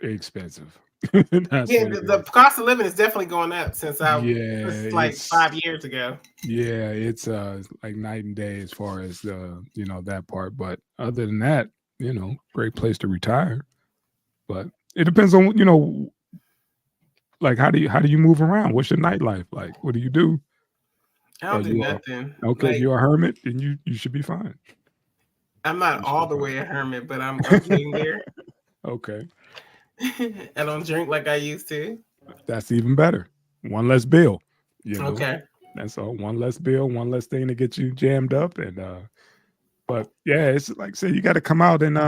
expensive. That's Yeah, what it the is. cost of living is definitely going up since Yeah, like it's 5 years ago. like night and day as far as that part. But other than that, great place to retire. But it depends on like how do you move around? What's your nightlife like? What do you do? I Or don't do you are nothing. okay? If Like, you're a hermit, then you should be fine. I'm not You should be all the fine. way a hermit, but I'm getting there. Okay, I don't drink like I used to. that's even better. One less bill. You know, Okay. that's all. One less bill. One less thing to get you jammed up. And but yeah, it's like say you got to come out and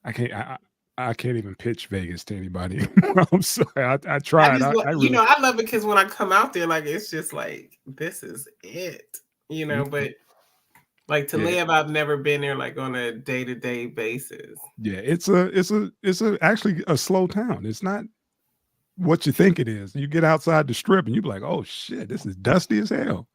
I can't. I can't even pitch Vegas to anybody. I'm sorry. I I tried. just I really. I love it because when I come out there, like it's just like this is it, Mhm. But like to Yeah, live, I've never been there like on a day-to-day basis. yeah. It's a actually a slow town. It's not what you think it is. You get outside the strip and you be like, oh shit, this is dusty as hell.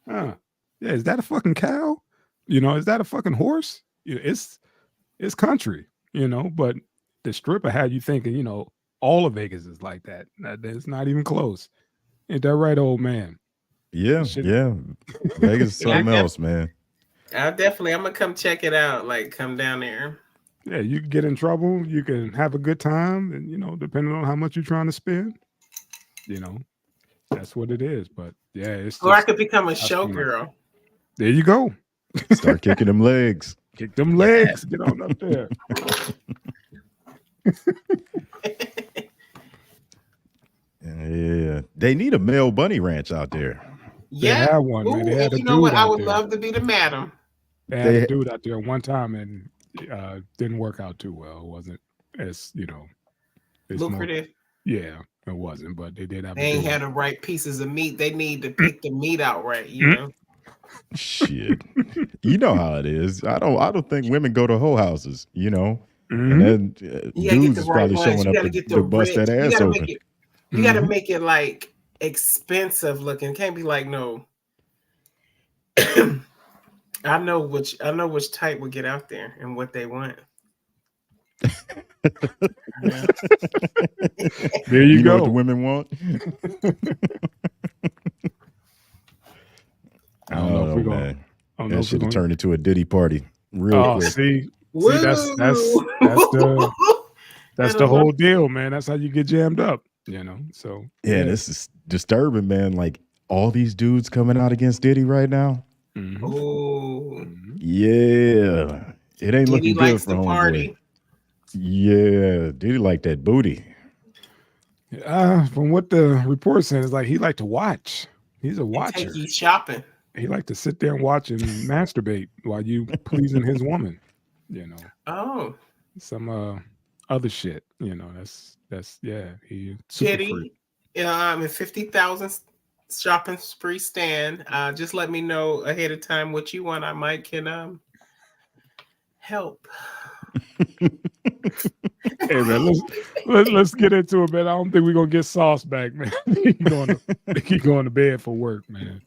Huh. Yeah, is that a fucking cow? Is that a fucking horse? It's country, but the stripper had you thinking, all of Vegas is like that. It's not even close. Ain't that right, old man? Yeah, Shit. yeah. Vegas is Yeah, something else, man. I'm gonna come check it out. Like come down there, Yeah, you can get in trouble, you can have a good time, and depending on how much you're trying to spend, you know, that's what it is. But yeah, it's or I just could become a that's show too much. girl. There you go. Start kicking them legs. Kick them Yeah. legs, get on up there. Yeah, they need a male bunny ranch out there. They Yeah. had one, man. They Ooh, had and a you know what? dude I out would there. love to be the madam. They had a They dude out there one time, and didn't work out too well. It wasn't as it's more. Lucrative. Yeah, it wasn't, but they did have They a ain't dude. had the right pieces of meat. They need to pick the meat out right, Mm. shit. You know how it is. I don't think women go to hoe houses. And Mhm. then You gotta get dudes the is right probably ones. showing You up gotta to, get the to bust rich. that ass open. You gotta Mhm. make it like expensive looking. Can't be like no. I know which type will get out there and what they want. Yeah. There you You know what the go. women want? I don't know if Oh we're gonna. man, I don't know that if we're should have gonna. turned into a Diddy party real Oh, quick. see, that's Woo! that's that's the that's And a the little, whole deal, man. That's how you get jammed up. So Yeah, yeah. this is disturbing, man. Like all these dudes coming out against Diddy right now. Hmm. oh, Hmm. Yeah, it ain't Diddy looking good likes for to homeboy. party Yeah, Diddy like that booty. From what the report said, is like he liked to watch. He's a and take watcher. you shopping. He liked to sit there and watch and masturbate while you pleasing his woman. You know, Oh, some other shit. That's yeah. He super freak. Kitty, in 50,000 shopping spree stand. Just let me know ahead of time what you want. I might can help. Hey man, let's get into it, man. I don't think we're gonna get Sauce back, man. He going to bed for work, man.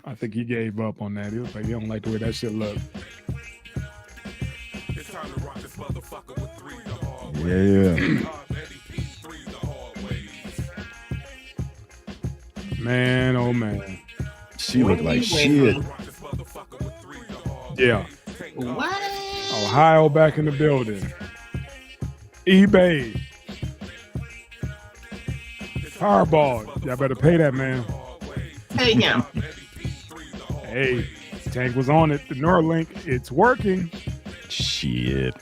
I think he gave up on that. He was like, he don't like the way that shit look. It's time to rock this motherfucker with three the hard way. Yeah, Three the hard ways. Man, oh man. she looked like Wendy. shit. Rock this motherfucker with three the hard Yeah. way. Take What? Ohio back in the building. eBay. Powerball. Y'all better pay that, man. Hey now. Hey, Tank was on it. The Neuralink, it's working. Shit.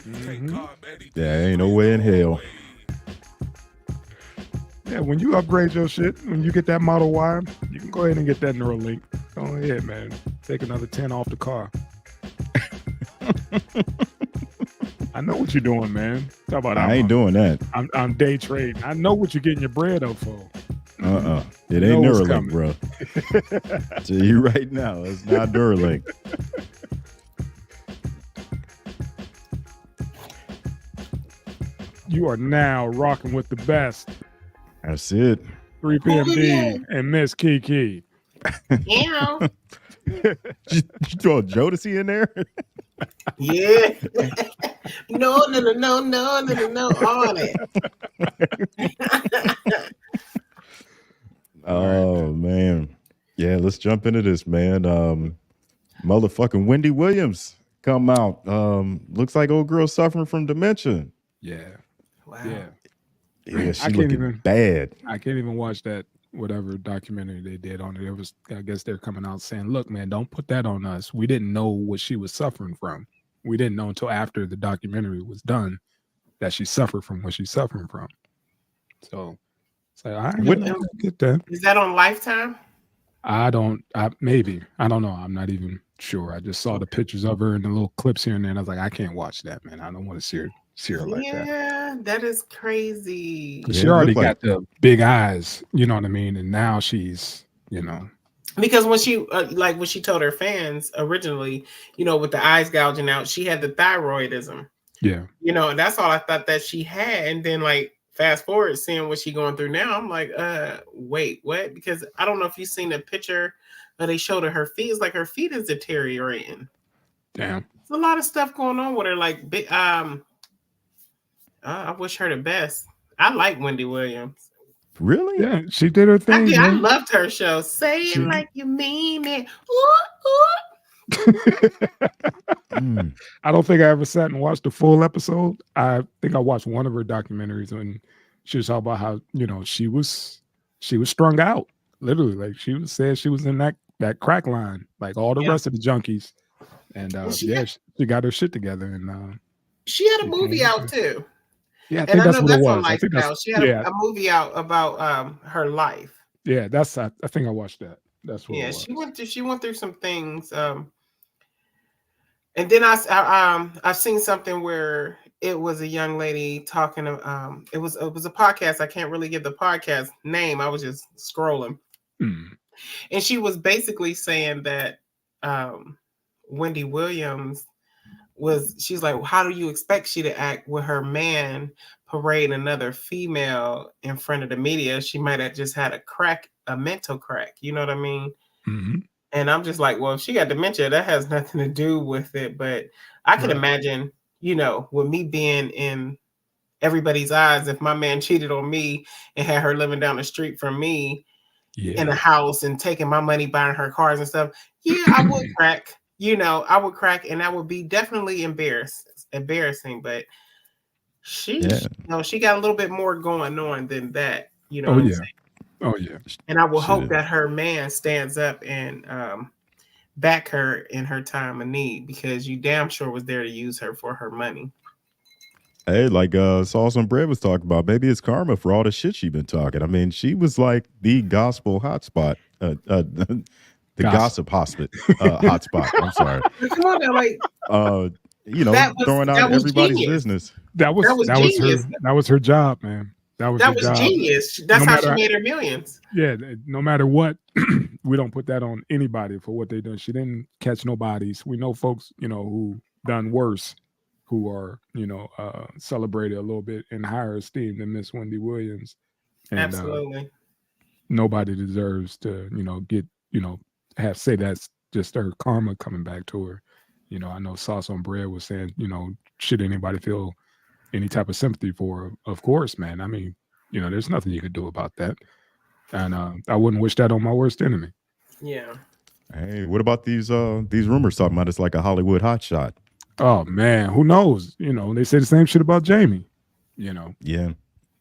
Mhm. There ain't no way in hell. Yeah, when you upgrade your shit, when you get that Model Y, you can go ahead and get that Neuralink. Go ahead, man. Take another 10 off the car. I know what you're doing, man. Talk about I ain't doing that. I'm day trading. I know what you're getting your bread up for. It You ain't know what's Neuralink, coming. bro. Tell you right now, it's not Neuralink. You are now rocking with the best. That's it. 3 p.m. D and Miss Kiki. Yeah. You throw Jodeci in there? Yeah. No, all that. Oh man. Yeah, let's jump into this, man. Motherfucking Wendy Williams come out. Looks like old girl suffering from dementia. Yeah. Wow. Yeah. Yeah, she can't looking even- bad. I can't even watch that whatever documentary they did on it. It was, I guess they're coming out saying, look, man, don't put that on us. We didn't know what she was suffering from. We didn't know until after the documentary was done that she suffered from what she's suffering from. So it's like, I get that. Is that on Lifetime? I don't know. I'm not even sure. I just saw the pictures of her and the little clips here and there. And I was like, I can't watch that, man. I don't want to see her like that. Yeah, that is crazy. She already got the big eyes, you know what I mean? And now she's, Because when she told her fans originally, with the eyes gouging out, she had the thyroidism. Yeah. And that's all I thought that she had. And then fast forward, seeing what she's going through now, I'm like, wait, what? Because I don't know if you've seen the picture that they showed her feet. It's like her feet is deteriorating. Damn. There's a lot of stuff going on with her. I wish her the best. I like Wendy Williams. Really? Yeah, she did her thing. I loved her show. Say it like you mean it. I don't think I ever sat and watched the full episode. I think I watched one of her documentaries when she was talking about how she was strung out, literally. Like said she was in that crack line, like all the rest of the junkies. And she got her shit together. And she had a movie out too. Yeah, I think that's what it was. I think she had a movie out about her life. Yeah, I think I watched that. That's what. Yeah, she went through some things. And then I've seen something where it was a young lady talking. It was a podcast. I can't really give the podcast name. I was just scrolling, and she was basically saying that Wendy Williams she's like, how do you expect she to act with her man parading another female in front of the media? She might have just had a mental crack. You know what I mean? Mm-hmm. And I'm just like, well, if she got dementia, that has nothing to do with it. But I can imagine, with me being in everybody's eyes, if my man cheated on me and had her living down the street from me in a house and taking my money, buying her cars and stuff, I would crack. I would crack, and that would be definitely embarrassing. But she got a little bit more going on than that. I'm saying? Oh yeah. And I will hope that her man stands up and back her in her time of need, because you damn sure was there to use her for her money. Hey, like Sauce on Bread was talking about, maybe it's karma for all the shit she been talking. I mean, she was like the gospel hotspot. The gossip hotspot. I'm sorry. Come on now, throwing out everybody's business. That was her job, man. That was genius. That's how she made her millions. Yeah, no matter what, we don't put that on anybody for what they done. She didn't catch nobodies. We know folks, who done worse, who are, celebrated a little bit in higher esteem than Miss Wendy Williams. And, absolutely. Nobody deserves to, get, say that's just her karma coming back to her. I know Sauce on Bread was saying, should anybody feel any type of sympathy for her? Of course, man. I mean, there's nothing you could do about that. And I wouldn't wish that on my worst enemy. Yeah. Hey, what about these rumors talking about it's like a Hollywood hotshot? Oh man, who knows? They say the same shit about Jamie. Yeah.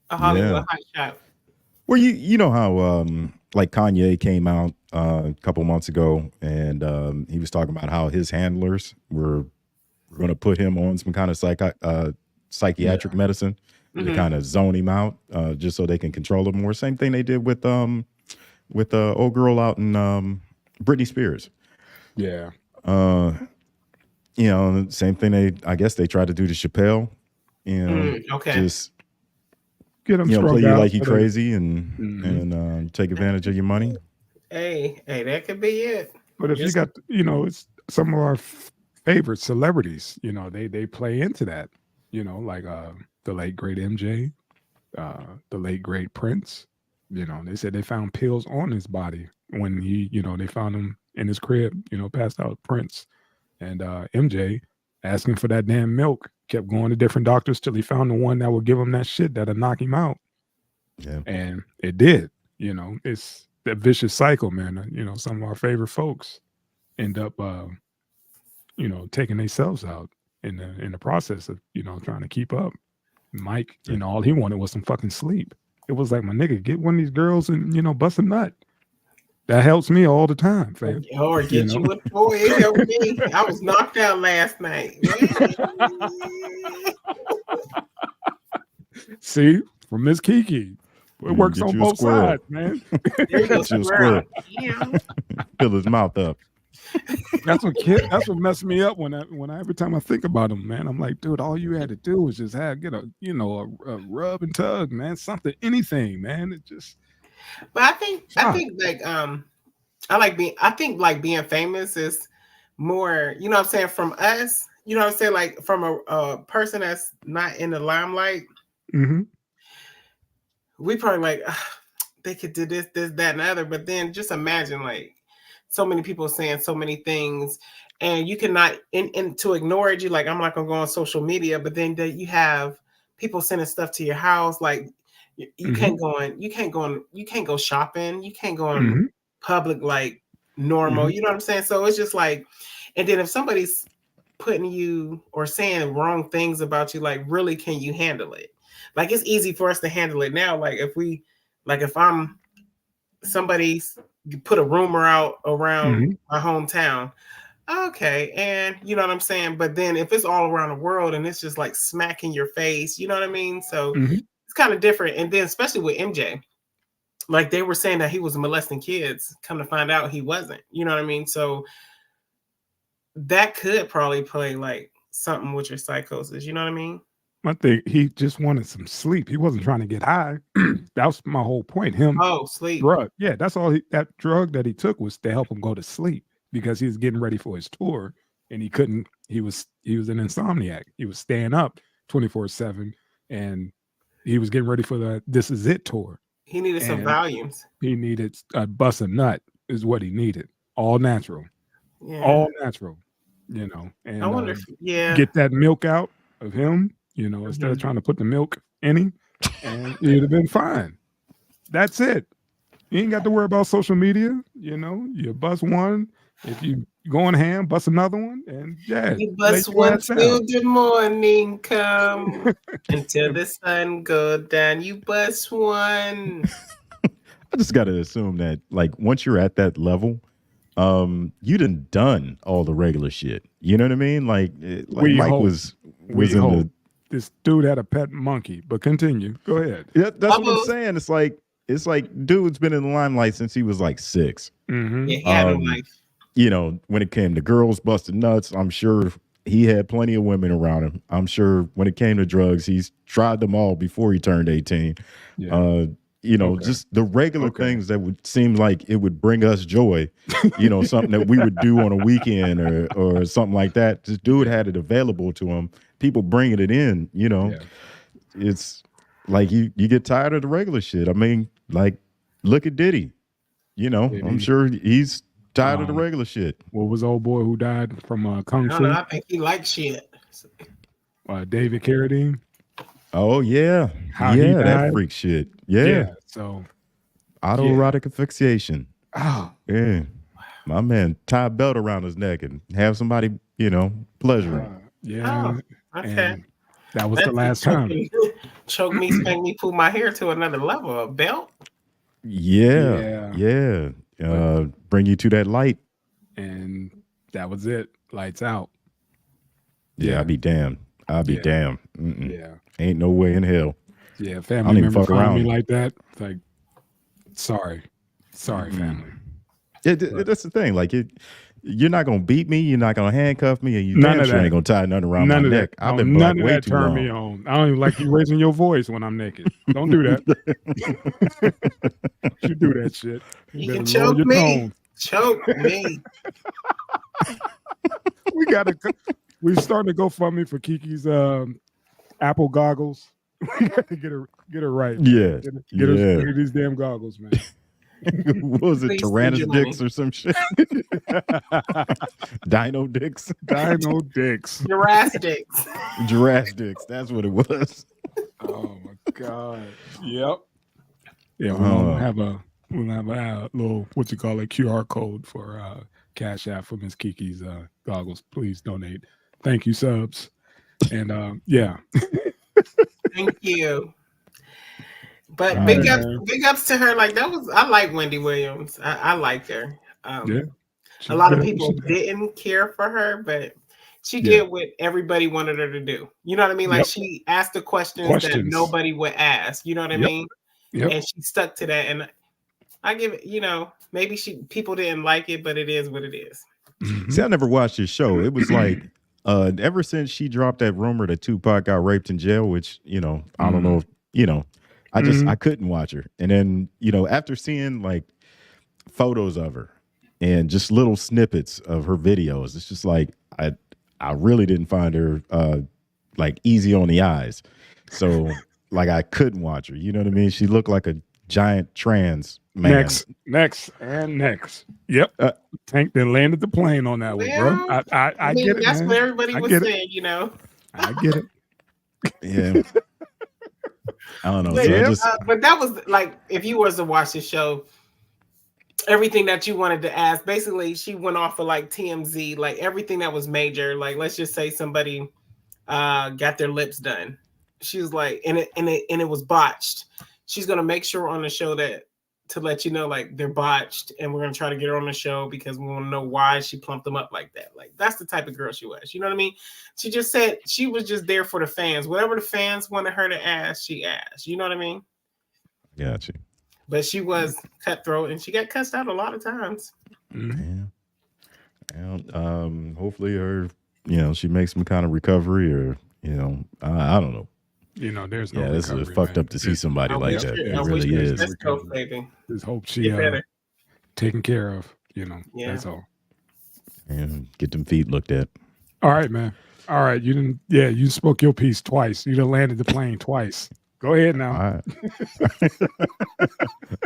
A Hollywood hotshot. Well, you know how like Kanye came out a couple months ago, and he was talking about how his handlers were going to put him on some kind of psychiatric medicine to kind of zone him out, just so they can control him more. Same thing they did with the old girl out in Britney Spears. Yeah. Same thing I guess they tried to do to Chappelle. Just get him play you like you crazy and take advantage of your money. Hey, that could be it. But if you got, it's some of our favorite celebrities, they play into that, like the late great MJ, the late great Prince. They said they found pills on his body when he, they found him in his crib, passed out Prince. And MJ asking for that damn milk, kept going to different doctors till he found the one that would give him that shit that'll knock him out. Yeah. And it did. It's that vicious cycle, man. Some of our favorite folks end up taking themselves out in the process of trying to keep up. Mike, all he wanted was some fucking sleep. It was like, my nigga, get one of these girls and bust a nut. That helps me all the time, fam. Or get you a toy. It helped me. I was knocked out last night. See, from Miss Kiki, it works Get on you a both squirrel. sides, man. There you go, Get you a squirrel. squirrel. Fill his mouth up. That's what messed me up when I every time I think about him, man. I'm like, dude, all you had to do was just get a rub and tug, man. Something, anything, man. It just. But I think like being famous is more, what I'm saying, from us, what I'm saying, like from a person that's not in the limelight. Mm-hmm. We probably like they could do this, that, and the other. But then just imagine like so many people saying so many things, and you cannot and to ignore it. You like, I'm not gonna go on social media, but then you have people sending stuff to your house. Like you can't go shopping. You can't go on public like normal. You know what I'm saying? So it's just like, and then if somebody's putting you or saying wrong things about you, like really, can you handle it? Like it's easy for us to handle it now. Like if I'm somebody's put a rumor out around my hometown, okay, and you know what I'm saying. But then if it's all around the world and it's just like smacking your face, you know what I mean. So it's kind of different. And then especially with MJ, like they were saying that he was molesting kids. Come to find out, he wasn't. You know what I mean. So that could probably play like something with your psychosis. You know what I mean. I think he just wanted some sleep. He wasn't trying to get high. That was my whole point. Sleep. Drug. Yeah, that's all. That drug that he took was to help him go to sleep because he was getting ready for his tour and he couldn't. He was an insomniac. He was staying up 24/7 and he was getting ready for the This Is It tour. He needed some volumes. He needed a bust a nut is what he needed. All natural. Yeah. All natural. And I wonder get that milk out of him. Instead of trying to put the milk in him, and you'd have been fine. That's it. You ain't got to worry about social media. You bust one. If you going ham, bust another one, and you bust one till the morning come until the sun go down. You bust one. I just got to assume that, like, once you're at that level, you done all the regular shit. You know what I mean? Like Mike was in the. This dude had a pet monkey, but continue. Go ahead. Yeah, that's what I'm saying. It's like dude's been in the limelight since he was like 6. Yeah, he had a life. When it came to girls busting nuts, I'm sure he had plenty of women around him. I'm sure when it came to drugs, he's tried them all before he turned 18. Yeah. Just the regular things that would seem like it would bring us joy, something that we would do on a weekend or something like that. This dude had it available to him. People bringing it in, It's like you get tired of the regular shit. I mean, like, look at Diddy. I'm sure he's tired of the regular shit. What was old boy who died from Kung Fu? I think he likes shit. David Carradine. Oh yeah, that freak shit. Yeah. So autoerotic asphyxiation. Oh yeah, my man tie a belt around his neck and have somebody, pleasure him. Yeah. Okay. And that was the last time. Choke me, spank me, pull my hair to another level. A belt. Yeah. Bring you to that light. And that was it. Lights out. Yeah, I'll be damned. Damned. Yeah. Ain't no way in hell. Yeah, family member calling me like that. It's like, sorry, family. That's the thing. Like, you're not gonna beat me. You're not gonna handcuff me, and you damn sure ain't gonna tie nothing around my neck. I've been black way too long. Me on. I don't even like you raising your voice when I'm naked. Don't do that. You do that shit. You can choke me. Choke me. We starting to go GoFundMe for Kiki's Apple goggles. We got to get her right. Yeah. Get her these damn goggles, man. What was it? Please send Tyrannus your money. dicks or some shit? Dino dicks? Dino dicks. Giraffe dicks. Giraffe dicks. That's what it was. Oh my god. Yep. Yeah, Oh. we'll have a little what you call a QR code for Cash App for Miss Kiki's goggles. Please donate. Thank you, subs. And yeah. Thank you. But All big right, ups, man. big ups to her. Like that was, I like Wendy Williams. I liked her. Yeah. A lot of good. people didn't care for her, but she Yeah. did what everybody wanted her to do. You know what I mean? Like Yep. she asked the questions that Questions. nobody would ask. You know what I Yep. mean? Yep. And she stuck to that. And I give it, maybe people didn't like it, but it is what it is. Mhm. See, I never watched his show. It was like ever since she dropped that rumor that Tupac got raped in jail, which, I don't know if, I couldn't watch her. And then, after seeing like photos of her and just little snippets of her videos, it's just like I really didn't find her like easy on the eyes. So like I couldn't watch her. You know what I mean? She looked like a giant trans man. Next. Yep. Tank then landed the plane on that one, bro. Well, I get it, that's man. what everybody I was get it. saying, I get it. Yeah. I don't know. But, So I just but that was like, if you was to watch the show, everything that you wanted to ask, basically she went off of like TMZ, like everything that was major. Like let's just say somebody got their lips done. She was like, and it was botched. She's gonna make sure on the show to let you know like they're botched, and we're gonna try to get her on the show because we want to know why she plumped them up like that. Like that's the type of girl she was. You know what I mean? She just said she was just there for the fans. Whatever the fans wanted her to ask, she asked. You know what I mean? got you. But she was cutthroat, and she got cussed out a lot of times. Mhm. Yeah. And, hopefully her, she makes some kind of recovery or, I don't know. There's no Yeah, this is recovery, fucked man. up to see somebody I like wish that. it- It I wish really it- is. Let's go, baby. Just hope she Get better. taken care of. Yeah. That's all. And get them feet looked at. All right, man. All right, you didn't. Yeah, you spoke your piece twice. You done landed the plane twice. Go ahead now.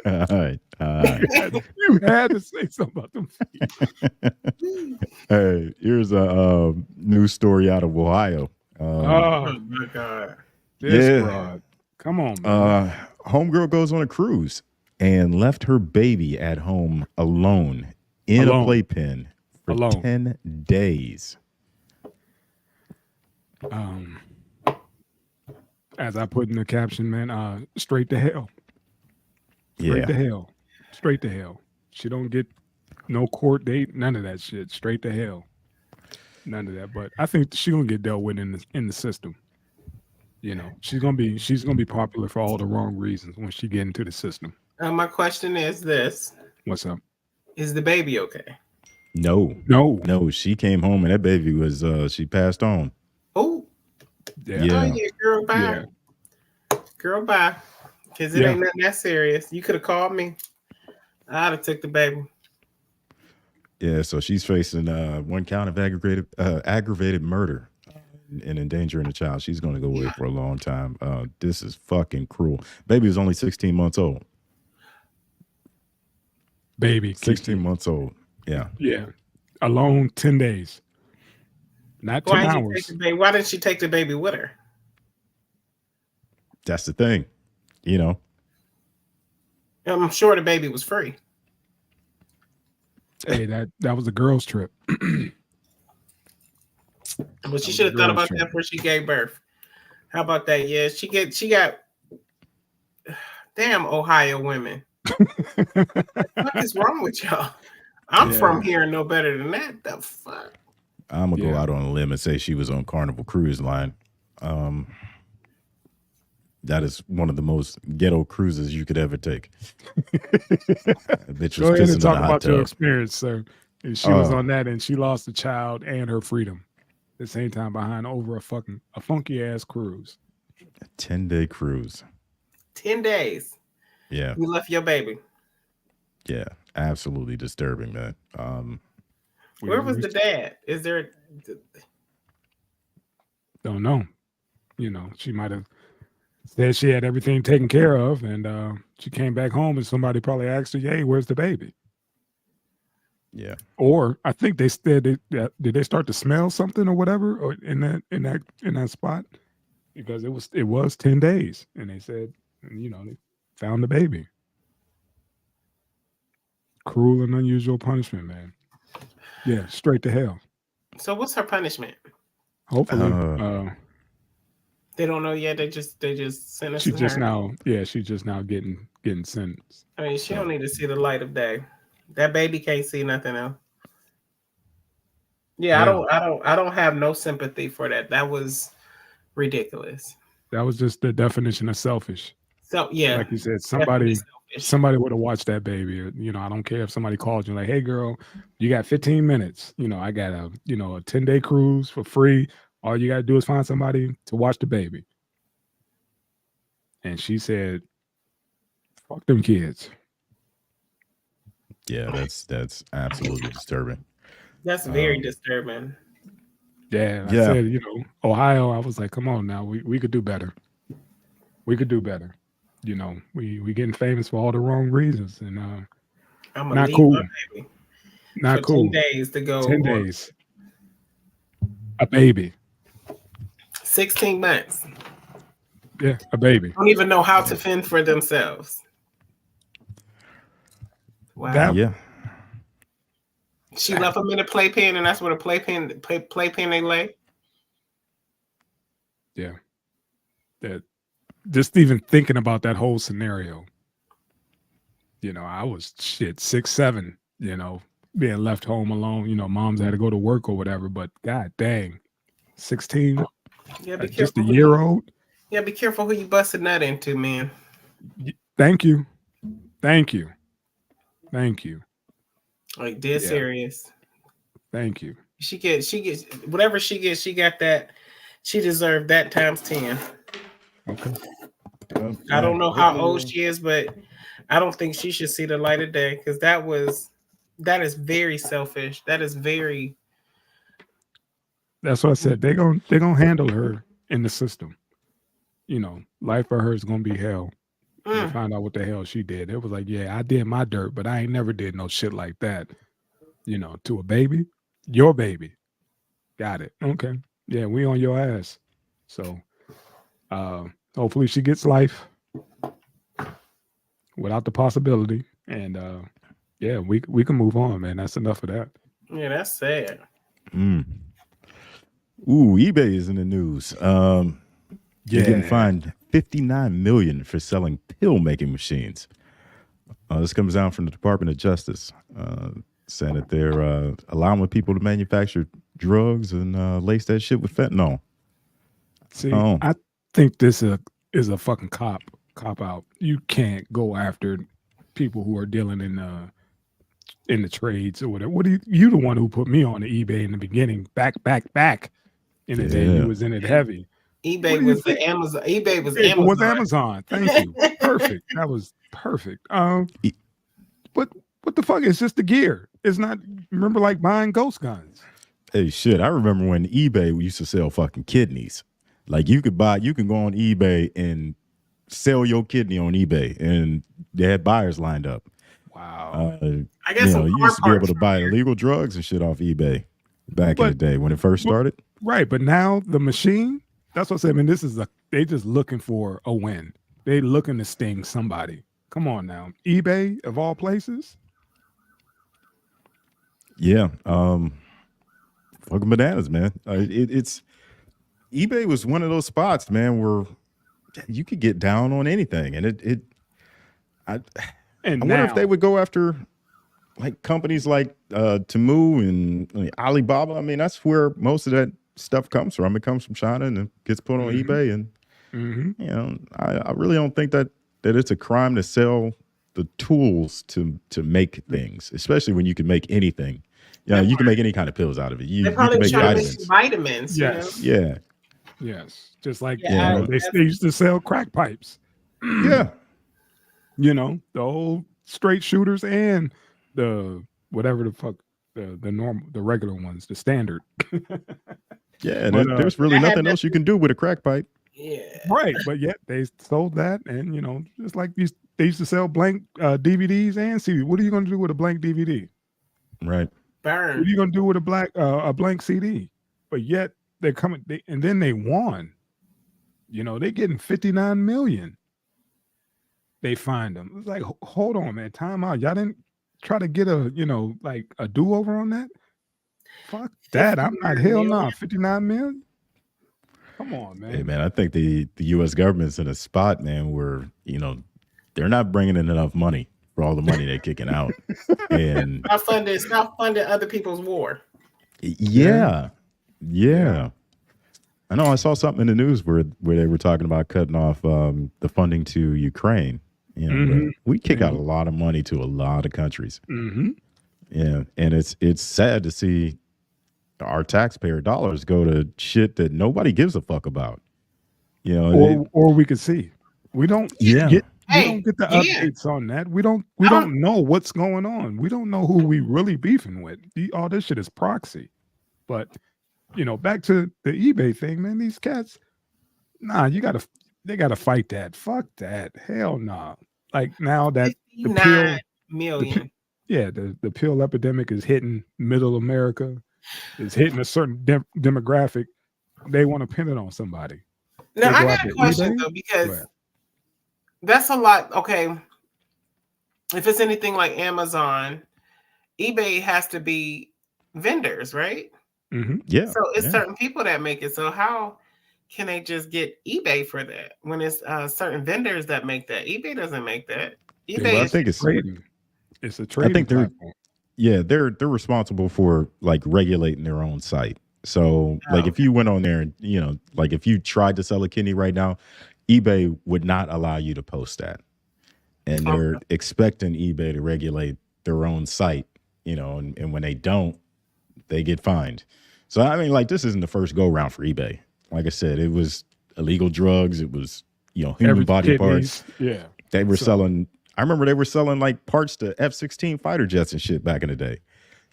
All right. All right. You had to say something about them feet. Hey, here's a news story out of Ohio. Oh my God. This broad. Come on, man. Homegirl goes on a cruise and left her baby at home alone in a playpen for 10 days. As I put in the caption, man, straight to hell. Straight to hell. Straight to hell. She don't get no court date, none of that shit. Straight to hell. None of that. But I think she gonna get dealt with in the system. She's gonna be popular for all the wrong reasons when she get into the system. My question is this: What's up? Is the baby okay? No. She came home and that baby was she passed on. Oh, Yeah. oh yeah, girl, bye. Girl, bye. Because it ain't nothing that serious. You could have called me. I'd have took the baby. Yeah, so she's facing one count of aggravated murder and endangering a child. She's going to go away for a long time. This is fucking cruel. Baby was only 16 months old. Baby, 16 months old. Yeah. Yeah. Alone 10 days. Not 10 hours. Why didn't she take the baby with her? That's the thing. I'm sure the baby was free. Hey, that was a girl's trip. But she should have thought about that before she gave birth. How about that? Yeah, she got damn Ohio women. What is wrong with y'all? I'm from here and know better than that. The fuck? I'm gonna go out on a limb and say she was on Carnival Cruise Line. That is one of the most ghetto cruises you could ever take. Bitch was Go ahead pissing and talk in the hot about your tub. experience, sir. And she was on that, and she lost a child and her freedom at the same time behind over a funky ass cruise. A 10-day cruise. 10 days. Yeah. You left your baby. Yeah. Absolutely disturbing, man. Where was the dad? Is there? Don't know. She might have Said she had everything taken care of, and she came back home, and somebody probably asked her, "Hey, where's the baby?" Yeah. Or I think they said, did they start to smell something or whatever, or in that spot, because it was 10 days, and they said, they found the baby. Cruel and unusual punishment, man. Yeah, straight to hell. So what's her punishment? Hopefully, They don't know yet. They just sentenced she's just her. now getting sentenced. I mean, she don't need to see the light of day. That baby can't see nothing else. Yeah, I don't have no sympathy for that. That was ridiculous. That was just the definition of selfish. So yeah, Like you said, definitely selfish. somebody would have watched that baby. Or, I don't care if somebody called you like, "Hey, girl, you got 15 minutes. I got a 10-day cruise for free. All you got to do is find somebody to watch the baby." And she said, "Fuck them kids." Yeah, that's absolutely disturbing. That's very disturbing. Yeah, I Yeah. said, Ohio. I was like, "Come on now, we could do better. We could do better." We getting famous for all the wrong reasons, and I'm gonna not leave cool. my baby Not for cool. 10 days to go. 10 days. A baby. 16 months. Yeah, a baby. Don't even know how to fend for themselves. Wow. That- Yeah. She left them in a playpen, and that's where the playpen they lay. Yeah. That just even thinking about that whole scenario. I was 6, 7, being left home alone. Moms had to go to work or whatever, but god dang, 16, Yeah, be just a careful. year old. Yeah, be careful who you busting that into, man. Thank you. Thank you. Thank you. Like dead Yeah. serious. Thank you. She gets whatever she gets. She got that. She deserved that times 10. Okay. I don't know how old she is, but I don't think she should see the light of day, because that is very selfish. That is very. That's what I said. They're gonna handle her in the system. Life for her is gonna be hell. To find out what the hell she did. It was like, yeah, I did my dirt, but I ain't never did no shit like that. To a baby, your baby. Got it. Okay. Yeah, we on your ass. So hopefully she gets life without the possibility. And yeah, we can move on, man. That's enough of that. Yeah, that's sad. Ooh, eBay is in the news. You're getting fined $59 million for selling pill making machines. This comes down from the Department of Justice, saying that they're allowing people to manufacture drugs and lace that shit with fentanyl. See, I think this is a fucking cop out. You can't go after people who are dealing in the trades or whatever. What you the one who put me on the eBay in the beginning, back in the day. You was in it heavy. eBay was the Amazon. eBay was It Amazon. was Amazon. Thank you. Perfect. That was perfect. But what the fuck? It's just the gear. It's not. Remember, like buying ghost guns. Hey, shit. I remember when eBay used to sell fucking kidneys. Like you can go on eBay and sell your kidney on eBay, and they had buyers lined up. Wow. I guess you used to be able to buy illegal drugs and shit off eBay back in the day when it first started. Right, but now the machine. That's what I said. I mean, they just looking for a win. They looking to sting somebody. Come on now, eBay of all places. Yeah, fucking bananas, man. It's eBay was one of those spots, man, where you could get down on anything, and I wonder if they would go after like companies like Temu and Alibaba. I mean, that's where most of that stuff comes from. It comes from China and it gets put on eBay, and I really don't think that it's a crime to sell the tools to make things, especially when you can make anything. Yeah, you can make any kind of pills out of it. You can make vitamins. Yes. Yeah. Yes. Just like they used to sell crack pipes. Yeah. The old straight shooters and the whatever the fuck the normal, the regular ones, the standard. Yeah, there's really nothing else you can do with a crack pipe. Yeah. Right, but yet they sold that, and just like they used to sell blank DVDs and CDs. What are you going to do with a blank DVD? Right. What are Burn. you going to do with a blank CD? But yet they're coming, and then they won. They're getting 59 million. They find them. It's like, hold on, man, time out. Y'all didn't try to get a like a do over on that. Fuck that. I'm not. 59 Hell no. million? 59 million. Come on, man. Hey, man, I think the U.S. government's in a spot, man, where they're not bringing in enough money for all the money they're kicking out, and Stop funding other people's war. yeah. I know. I saw something in the news where they were talking about cutting off the funding to Ukraine. Mhm. We kick out a lot of money to a lot of countries. Mm-hmm. Yeah, and it's sad to see our taxpayer dollars go to shit that nobody gives a fuck about. Or we could see. We don't Yeah. get Hey, we don't get the yeah. updates on that. We don't I don't- know what's going on. We don't know who we really beefing with. All this shit is proxy. But back to the eBay thing, man. These cats, nah, they gotta fight that. Fuck that. Hell nah. Like now that the 59 pill, million. the pill epidemic is hitting middle America, is hitting a certain demographic. They want to pin it on somebody. Now, They I go got after a question, eBay? though, because Right. that's a lot. Okay. If it's anything like Amazon, eBay has to be vendors, right? Mm-hmm. Yeah. So it's yeah. certain people that make it. So how can they just get eBay for that when it's certain vendors that make that? eBay doesn't make that. Well, eBay I is think it's trading. It's a trading think they're platform. yeah, they're responsible for like regulating their own site. So like Oh, if you went on there and like if you tried to sell a kidney right now, eBay would not allow you to post that. And they're expecting eBay to regulate their own site, and when they don't, they get fined. So I mean, like, this isn't the first go round for eBay. Like I said, it was illegal drugs, it was human body parts. Yeah. They were So- selling. I remember they were selling like parts to F-16 fighter jets and shit back in the day.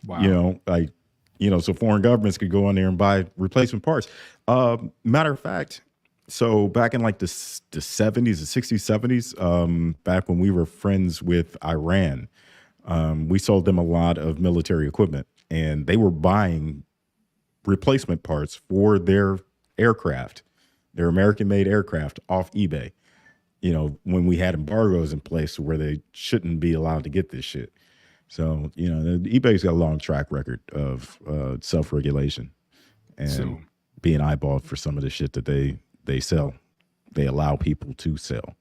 Wow. So foreign governments could go on there and buy replacement parts. Matter of fact, so back in like the 70s, the 60s, 70s, back when we were friends with Iran, we sold them a lot of military equipment, and they were buying replacement parts for their aircraft, their American-made aircraft, off eBay. When we had embargoes in place where they shouldn't be allowed to get this shit. So, eBay's got a long track record of self-regulation and So- being eyeballed for some of the shit that they sell. They allow people to sell.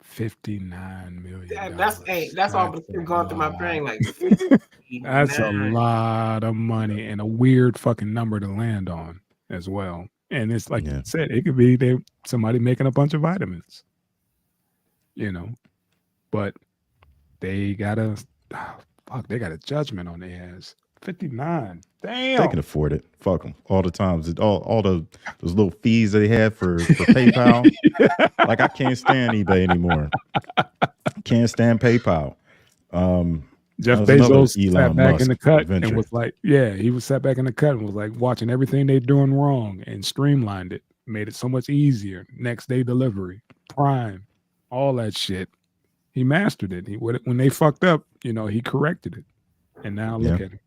59 million. that's all going through my brain. Like, That's a 59. lot of money and a weird fucking number to land on as well. And it's like Yeah. you said, it could be somebody making a bunch of vitamins, but they got they got a judgment on their ass. 59. Damn. They can afford it. Fuck them. All the times, all those little fees they have for PayPal. Like, I can't stand eBay anymore. Can't stand PayPal. Jeff that was another Bezos sat Elon back Musk in the cut venture. and was like, he was sat back in the cut and was like watching everything they doing wrong and streamlined it, made it so much easier. Next day delivery, Prime, all that shit. He mastered it. When they fucked up, he corrected it. And now look at him,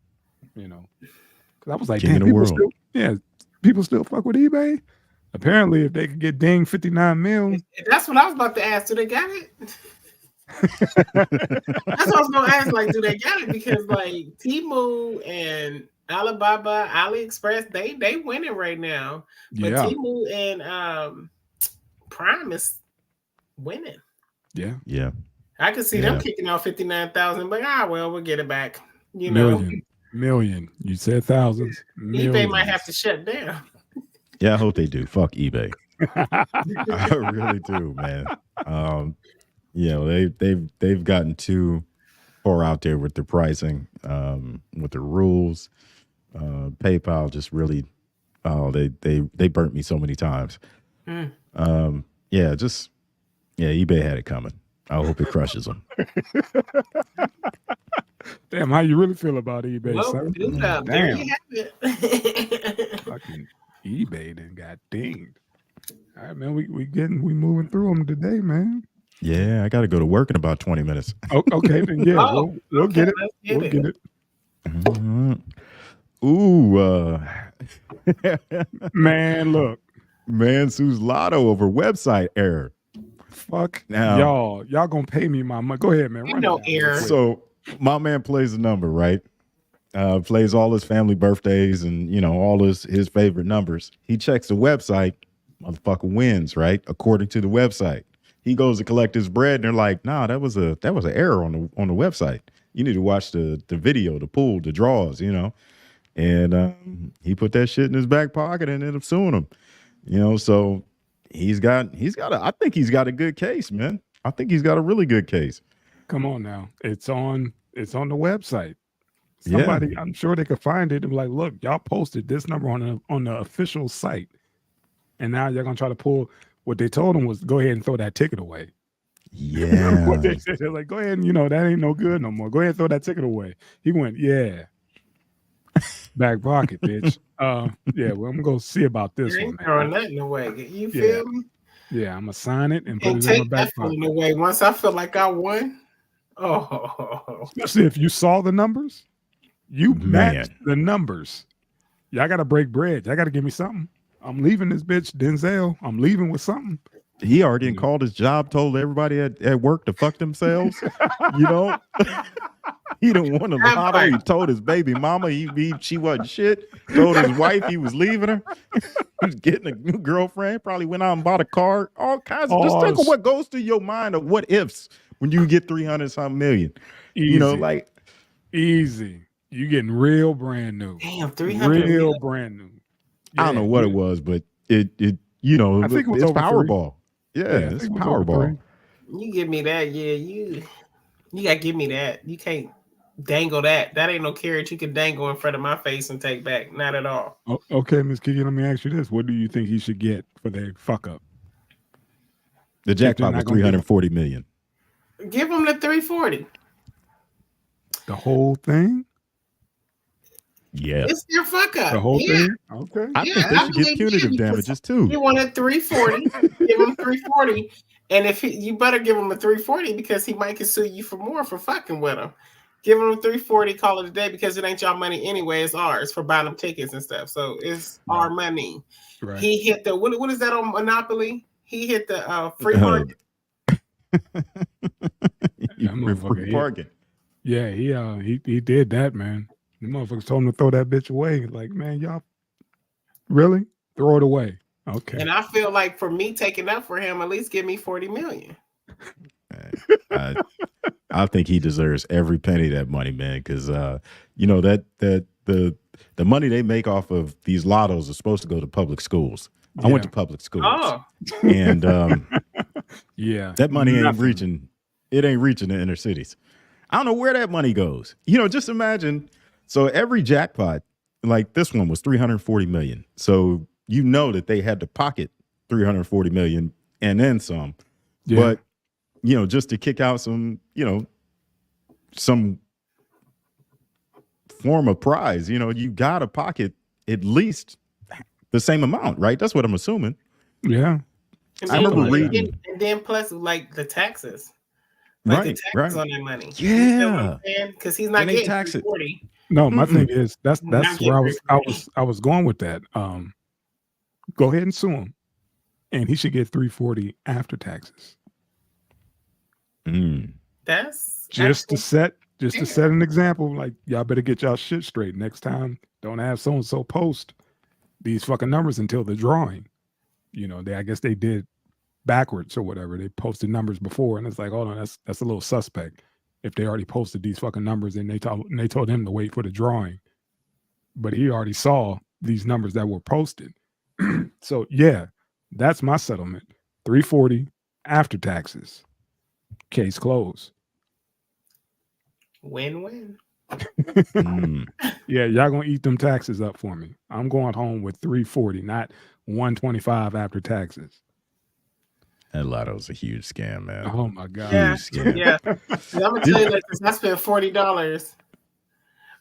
Because I was like, King damn, of the world. people still fuck with eBay. Apparently, if they could get dinged 59 mil, That's what I was about to ask. Do they got it? That's what I was gonna ask. Like, do they got it? Because like Temu and Alibaba, AliExpress, they winning right now. But yeah, Temu and Prime is winning. yeah, Yeah. I could see them kicking out 59,000, but we'll get it back. Million. You said thousands. eBay might have to shut down. Yeah, I hope they do. Fuck eBay. I really do, man. They've gotten too far out there with their pricing, with their rules. PayPal just really, they burnt me so many times. eBay had it coming. I hope it crushes them. Damn, how you really feel about eBay, Well, son? there you have it. Fucking eBay then got dinged. All man. We moving through them today, man. Yeah, I got to go to work in about 20 minutes. Oh, okay, then yeah, Oh, we'll okay, get it. let's get We'll it. get it. Ooh, Man, look, man sues Lotto over website error. fuck Now- y'all gonna pay me my money. Go ahead, man. You Run it know down real error. quick. So my man plays a number, right? Plays all his family birthdays and all his favorite numbers. He checks the website, motherfucker wins, right? According to the website. He goes to collect his bread, and they're like, "Nah, that was an error on the website. You need to watch the video, the pool, the draws, And he put that shit in his back pocket and ended up suing him. So I think he's got a good case, man. I think he's got a really good case. Come on now. It's on the website. Yeah. Somebody, I'm sure they could find it and be like, look, y'all posted this number on the official site. And now you're gonna try to pull what they told him was go ahead and throw that ticket away. Yeah. What they said, they're like, go ahead and that ain't no good no more. Go ahead and throw that ticket away. He went, yeah. Back pocket, bitch. Yeah, well, I'm gonna go see about this You one, ain't man. throwing nothing away. You Yeah. feel me? Yeah, I'm gonna sign it and put And it in my take back that pocket. phone away once I feel like I won. Oh, Especially if you saw the numbers, you Man. matched the numbers. Y'all gotta break bread. Y'all gotta give me something. I'm leaving this bitch, Denzel. I'm leaving with something. He already called his job, told everybody at work to fuck themselves. He didn't want to That lotto. He part. told his baby mama she wasn't shit. Told his wife he was leaving her. He was getting a new girlfriend. Probably went out and bought a car. All kinds of. Just think of what goes through your mind of what ifs when you get 300-something million. Easy. Easy. You getting real brand new. Damn, 300 Real brand new. I don't know what it was, but it I think it was it's over Powerball. Yeah, I it's think it was over Powerball. You give me that, yeah. You gotta give me that. You can't dangle that. That ain't no carrot you can dangle in front of my face and take back. Not at all. Okay, Miss Kiki, let me ask you this. What do you think he should get for the fuck up? The jackpot was 340 million. Give him the 340. The whole thing? Yeah. It's their fuck up. The whole Yeah. thing? Okay. I think they should get punitive damages too. He wanted 340. Give him 340. And if you better give him a 340 because he might can sue you for more for fucking with him. Give him a 340, call it a day because it ain't y'all money anyway. It's ours for buying them tickets and stuff. So it's our money. Right. He hit the what is that on Monopoly? He hit the free parking. Free parking. Yeah, he did that, man. The motherfuckers told him to throw that bitch away. Like, man, y'all really? Throw it away. Okay. And I feel like for me taking up for him, at least give me 40 million. I think he deserves every penny of that money, man, because that the money they make off of these lottos is supposed to go to public schools. I went to public schools. Oh. And yeah, that money ain't nothing. reaching the inner cities. I don't know where that money goes. Just imagine. So every jackpot, like this one was 340 million. So that they had to pocket 340 million and then some. Yeah. But just to kick out some form of prize, you gotta pocket at least the same amount, right? That's what I'm assuming. Yeah. I remember reading. And then plus like the taxes. Right, the taxes right. on that money. Yeah. Because he's not And they getting tax it. 340. No, my thing is that's Not where getting I was going with that. Go ahead and sue him, and he should get 340 after taxes. That's Just to set an example. Like, y'all better get y'all shit straight next time. Don't have so and so post these fucking numbers until the drawing. I guess they did backwards or whatever. They posted numbers before, and it's like, hold on, that's a little suspect. If they already posted these fucking numbers and they told him to wait for the drawing, but he already saw these numbers that were posted. So yeah, that's my settlement. 340 after taxes. Case closed. win-win. Yeah, y'all gonna eat them taxes up for me. I'm going home with 340, not 125 after taxes. That lotto's a huge scam, man. Oh my god. Yeah, Huge scam. yeah. And I'm gonna tell you like this, I spent $40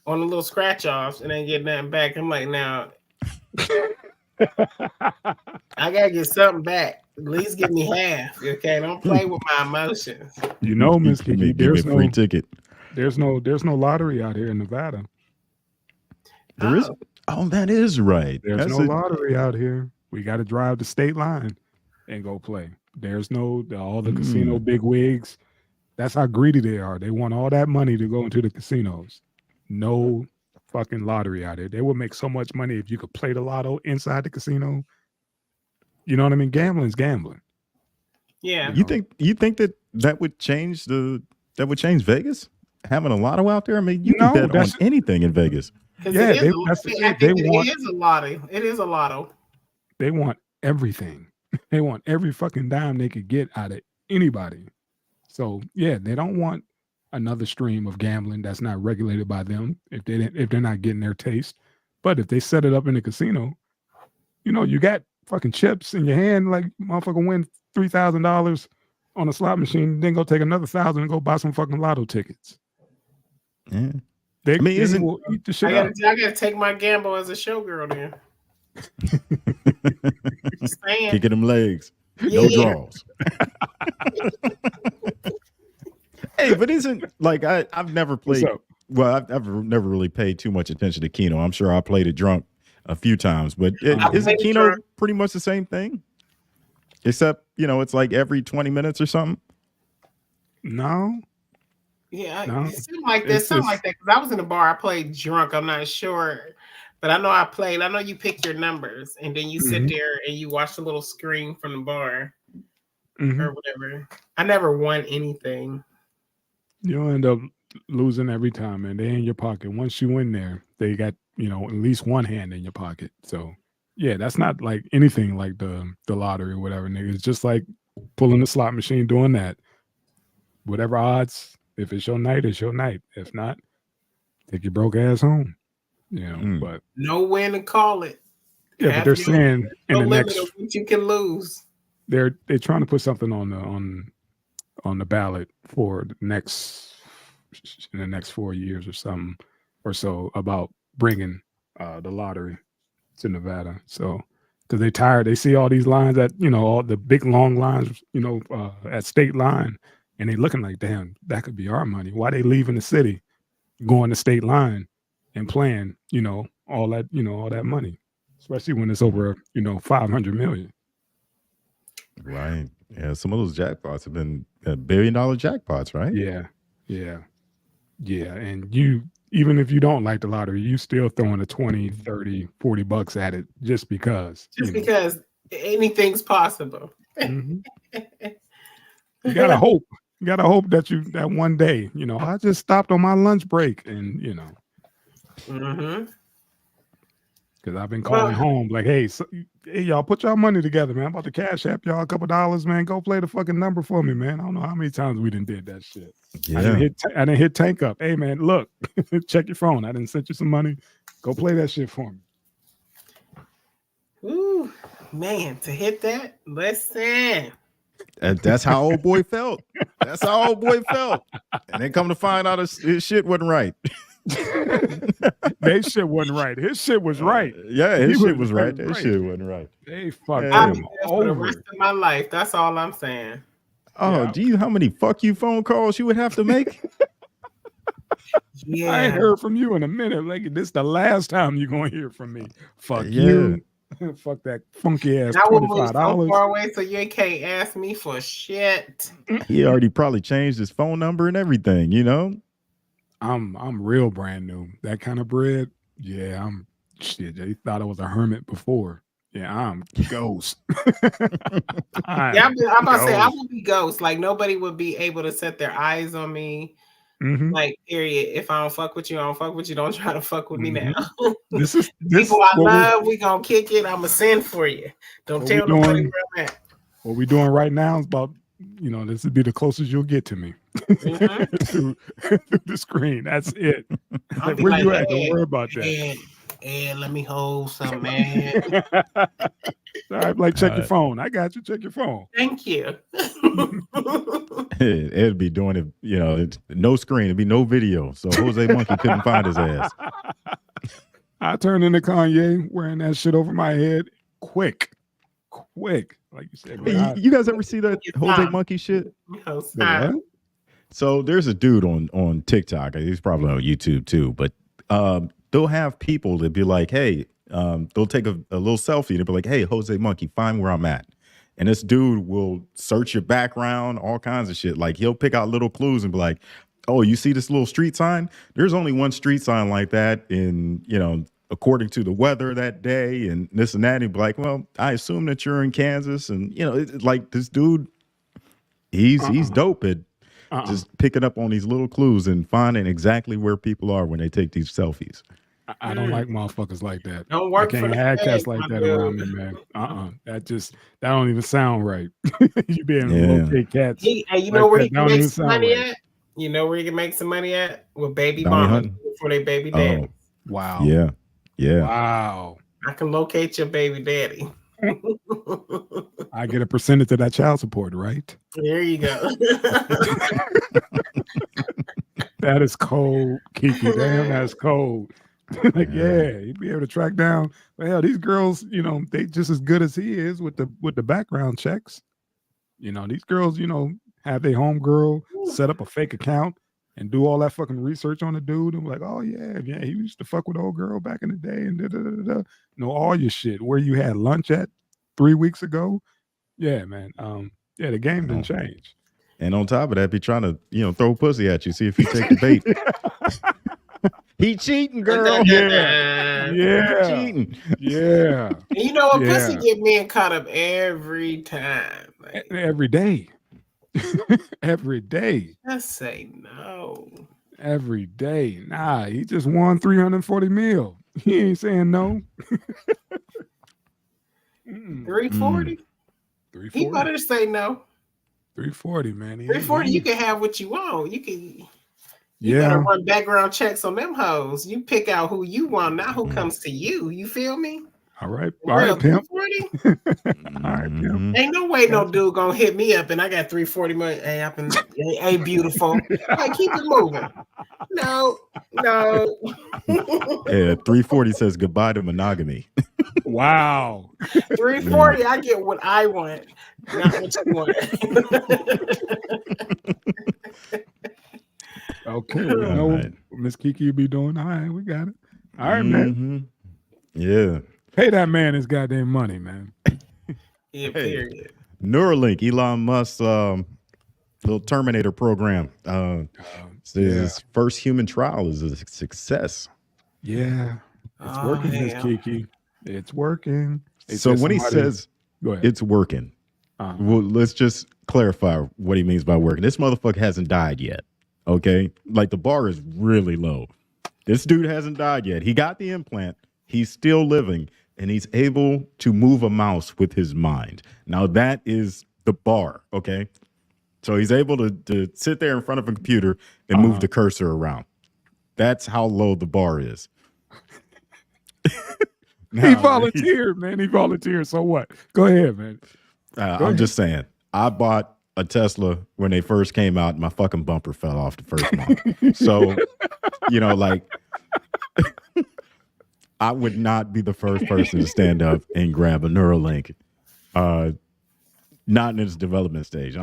on a little scratch offs and ain't getting nothing back. I'm like, now I gotta get something back. At least give me half. Okay, don't play with my emotions. You know, Miss Give me Kiki, there's a free no ticket. there's no lottery out here in Nevada. There is. Oh, that is right. There's That's no lottery out here. We got to drive the state line and go play. There's no all the casino big wigs. That's how greedy they are. They want all that money to go into the casinos. No fucking lottery out here. They would make so much money if you could play the lotto inside the casino. You know what I mean? Gambling's gambling. Yeah. You think that would change Vegas? Having a lotto out there? I mean, you can bet on anything in Vegas. Yeah, it is a lotto. It is a lotto. They want everything. They want every fucking dime they could get out of anybody. So yeah, they don't want another stream of gambling that's not regulated by them if they're not getting their taste. But if they set it up in a casino, you know, you got fucking chips in your hand, like motherfucker win $3,000 on a slot machine, then go take another $1,000 and go buy some fucking lotto tickets. Yeah. They will eat the shit up. I gotta take my gamble as a showgirl then. Kicking them legs. No draws. Hey, but isn't like I've never played. Well, I've never really paid too much attention to Keno. I'm sure I played it drunk a few times, but isn't Keno pretty much the same thing? Except, you know, it's like every 20 minutes or something. No. Yeah, it seemed like that. Something like that. Because I was in a bar, I played drunk. I'm not sure, but I know I played. I know you pick your numbers, and then you sit there and you watch the little screen from the bar or whatever. I never won anything. You'll end up losing every time, and they're in your pocket. Once you win there, they got, you know, at least one hand in your pocket. So yeah, that's not like anything like the lottery or whatever, nigga. It's just like pulling the slot machine, doing that. Whatever odds. If it's your night, it's your night. If not, take your broke ass home. You know, but know when to call it. Yeah, but they're saying in the next what you can lose. They're trying to put something on the ballot for the next 4 years or something or so about bringing the lottery to Nevada. So because they tired, they see all these lines at, you know, all the big long lines, you know, at state line. And they looking like, damn, that could be our money. Why they leaving the city, going to state line and playing, you know, all that money, especially when it's over, you know, 500 million. Right. Yeah. Some of those jackpots have been $1 billion jackpots, right? Yeah. And you, even if you don't like the lottery, you still throwing a 20, 30, $40 at it just because. Because anything's possible. You gotta hope. You gotta hope that one day, you know, I just stopped on my lunch break and, you know, because I've been calling home like, hey, y'all put y'all money together, man. I'm about to cash app y'all a couple dollars, man. Go play the fucking number for me, man. I don't know how many times we did that shit. Yeah. I didn't hit tank up. Hey, man, look, check your phone. I didn't send you some money. Go play that shit for me. Ooh, man, to hit that, listen. That's how old boy felt. That's how old boy felt. And then come to find out his shit wasn't right. They shit wasn't right. His shit was right. Yeah, his shit was right. His shit wasn't right. They fucked him over. For the rest of my life. That's all I'm saying. Oh, do you know how many fuck you phone calls you would have to make? Yeah. I ain't heard from you in a minute. Like, this the last time you're gonna hear from me. Fuck you. Fuck that funky ass $25. So far away, so you can't ask me for shit. He already probably changed his phone number and everything, you know. I'm real brand new. That kind of bread, yeah. I'm shit. They thought I was a hermit before. Yeah, I'm ghost. I'm about to say I will be ghost. Like nobody would be able to set their eyes on me. Like, period. If I don't fuck with you, I don't fuck with you. Don't try to fuck with me now. This people I love. We gonna kick it. I'ma send for you. Don't tell nobody where I'm at. What we doing right now is about, you know, this would be the closest you'll get to me through the screen. That's it. Like, where you at? Don't worry about that. And let me hold some, man. All right, like check your phone. I got you. Check your phone. Thank you. It'd be doing it, you know, no screen. It'd be no video. So Jose Monkey couldn't find his ass. I turned into Kanye wearing that shit over my head quick. Like you said, Hey, man. you guys ever see that Jose Monkey shit? No, The what? So there's a dude on TikTok. He's probably on YouTube too, but they'll have people that be like, hey, they'll take a little selfie and they'll be like, hey, Jose Monkey, find where I'm at. And this dude will search your background, all kinds of shit. Like he'll pick out little clues and be like, oh, you see this little street sign? There's only one street sign like that in, according to the weather that day and this and that. And he'd be like, well, I assume that you're in Kansas. And, it's like this dude, he's dope at just picking up on these little clues and finding exactly where people are when they take these selfies. I don't like motherfuckers like that. Don't work I can't for the have cats feds, like my that dude. around me, man. That don't even sound right. You being able to Yeah. locate cats. Hey, you like know where that he can don't make even some sound money right. at? You know where he can make some money at? With baby Bounty mamas hunting? for their baby daddy. Wow. Yeah. Wow. I can locate your baby daddy. I get a percentage of that child support, right? There you go. That is cold, Kiki. Damn, that's cold. Like, yeah, he'd be able to track down. Well, hell, these girls, they just as good as he is with the background checks. These girls, have their homegirl set up a fake account and do all that fucking research on the dude and be like, oh yeah, he used to fuck with old girl back in the day and da. Know all your shit. Where you had lunch at 3 weeks ago. Yeah, man. The game didn't change. And on top of that, be trying to, throw pussy at you, see if you take the bait. He cheating, girl. Yeah. Cheating. Yeah. And you know what? Yeah. Pussy get me caught up every time. Like, Every day. Every day. just say no. Every day. Nah, he just won 340 mil. He ain't saying no. 340? He 340. better say no. 340, man. 340, you can have what you want. You Yeah. better run background checks on them hoes. You pick out who you want, not who comes to you. You feel me? All right. For All real, right, pimp. 340? All right, pimp. Ain't no way no dude gonna hit me up and I got 340 money. Hey, beautiful. Hey, keep it moving. No. Yeah, 340 says goodbye to monogamy. Wow. 340, I get what I want, not what you want. Okay. We know right. Miss Kiki you be doing. All right, we got it. All right, man. Yeah. Pay that man his goddamn money, man. Yeah, period. Neuralink, Elon Musk's little Terminator program. His first human trial is a success. Yeah. It's working, Miss Kiki. It's working. So when he says go ahead. it's working, well, let's just clarify what he means by working. This motherfucker hasn't died yet. Okay? Like the bar is really low. This dude hasn't died yet. He got the implant. He's still living, and he's able to move a mouse with his mind. Now that is the bar, okay? So he's able to sit there in front of a computer and move the cursor around. That's how low the bar is. Now, he volunteered, man. He volunteered. So what? Go ahead, man. I'm just saying. I bought a Tesla when they first came out. And my fucking bumper fell off the first month. So, like, I would not be the first person to stand up and grab a Neuralink. Not in its development stage.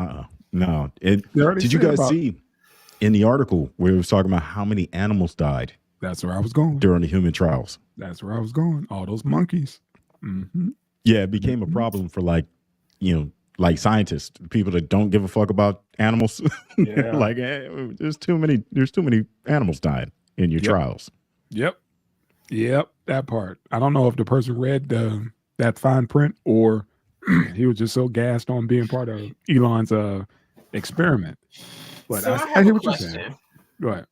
No. Did you guys see in the article where it was talking about how many animals died? That's where I was going. During the human trials. That's where I was going. All those monkeys. Mm-hmm. Yeah, it became a problem for like scientists, people that don't give a fuck about animals. Yeah. Like, there's too many animals dying in your trials. Yep. That part. I don't know if the person read that fine print or he was just so gassed on being part of Elon's experiment. But So I hear what you're saying. Go ahead.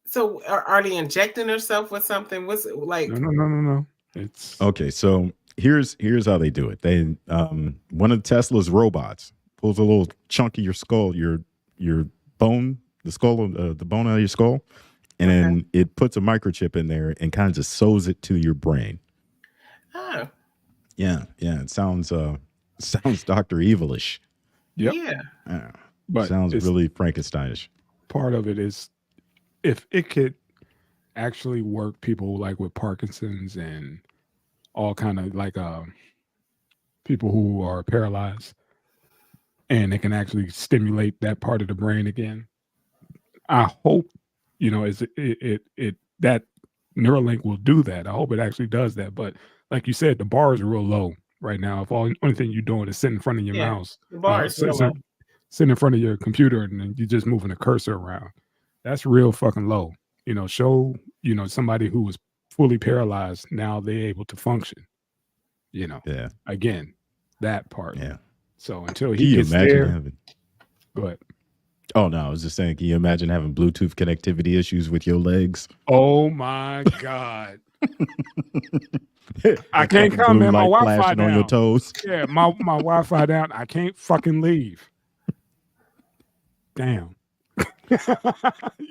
So are they injecting themselves with something? What's it like? No. It's okay. So here's how they do it. They one of Tesla's robots pulls a little chunk of your skull, your bone, the skull, the bone out of your skull, and then it puts a microchip in there and kind of just sews it to your brain. Oh. Yeah. It sounds Dr. Evilish. Yep. Yeah. But sounds really Frankensteinish. Part of it is if it could actually work people like with Parkinson's and all kind of like people who are paralyzed, and they can actually stimulate that part of the brain again. I hope, you know, it that Neuralink will do that. I hope it actually does that. But like you said, the bar is real low right now. If only thing you're doing is sitting in front of your mouse, The bar is real low. sitting in front of your computer, and then you're just moving the cursor around. That's real fucking low. You know, show, you know, somebody who was fully paralyzed, now they're able to function. You know, Yeah. again, that part. Yeah. So until Can he you gets imagine there, having? go ahead. Oh no, I was just saying. Can you imagine having Bluetooth connectivity issues with your legs? Oh my God. I Like can't fucking come, blue man. My light Wi-Fi flashing on your down. toes. Yeah, my Wi-Fi down. I can't fucking leave. Damn.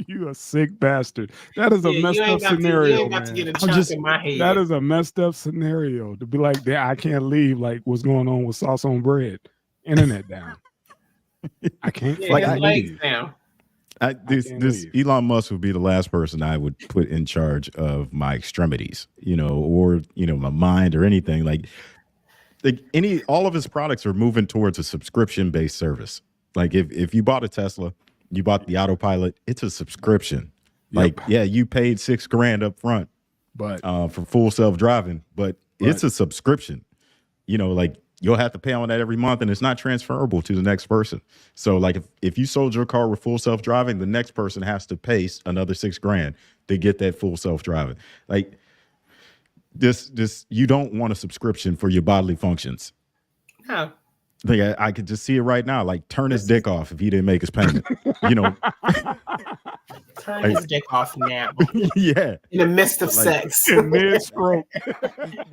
You a sick bastard. That is a Yeah, messed you up ain't got scenario, to man. get a I'm chunk just- in my head. That is a messed up scenario to be like, "Yeah, I can't leave. Like, what's going on with sauce on bread? Internet down. I can't yeah, like, his fucking legs leave. down. This can't this leave. Elon Musk would be the last person I would put in charge of my extremities, you know, or you know, my mind or anything like all of his products are moving towards a subscription based service. Like if you bought a Tesla, you bought the autopilot, it's a subscription. Like, Yep. yeah, you paid $6,000 up front But for full self driving, but it's a subscription. You know, like you'll have to pay on that every month, and it's not transferable to the next person. So, like, if you sold your car with full self driving, the next person has to pay another $6,000 to get that full self driving. Like this, you don't want a subscription for your bodily functions. No. Like I could just see it right now. Like turn his dick off if he didn't make his payment. You know, Turn his dick off now. yeah, In the midst of Like, sex. in mid-stroke.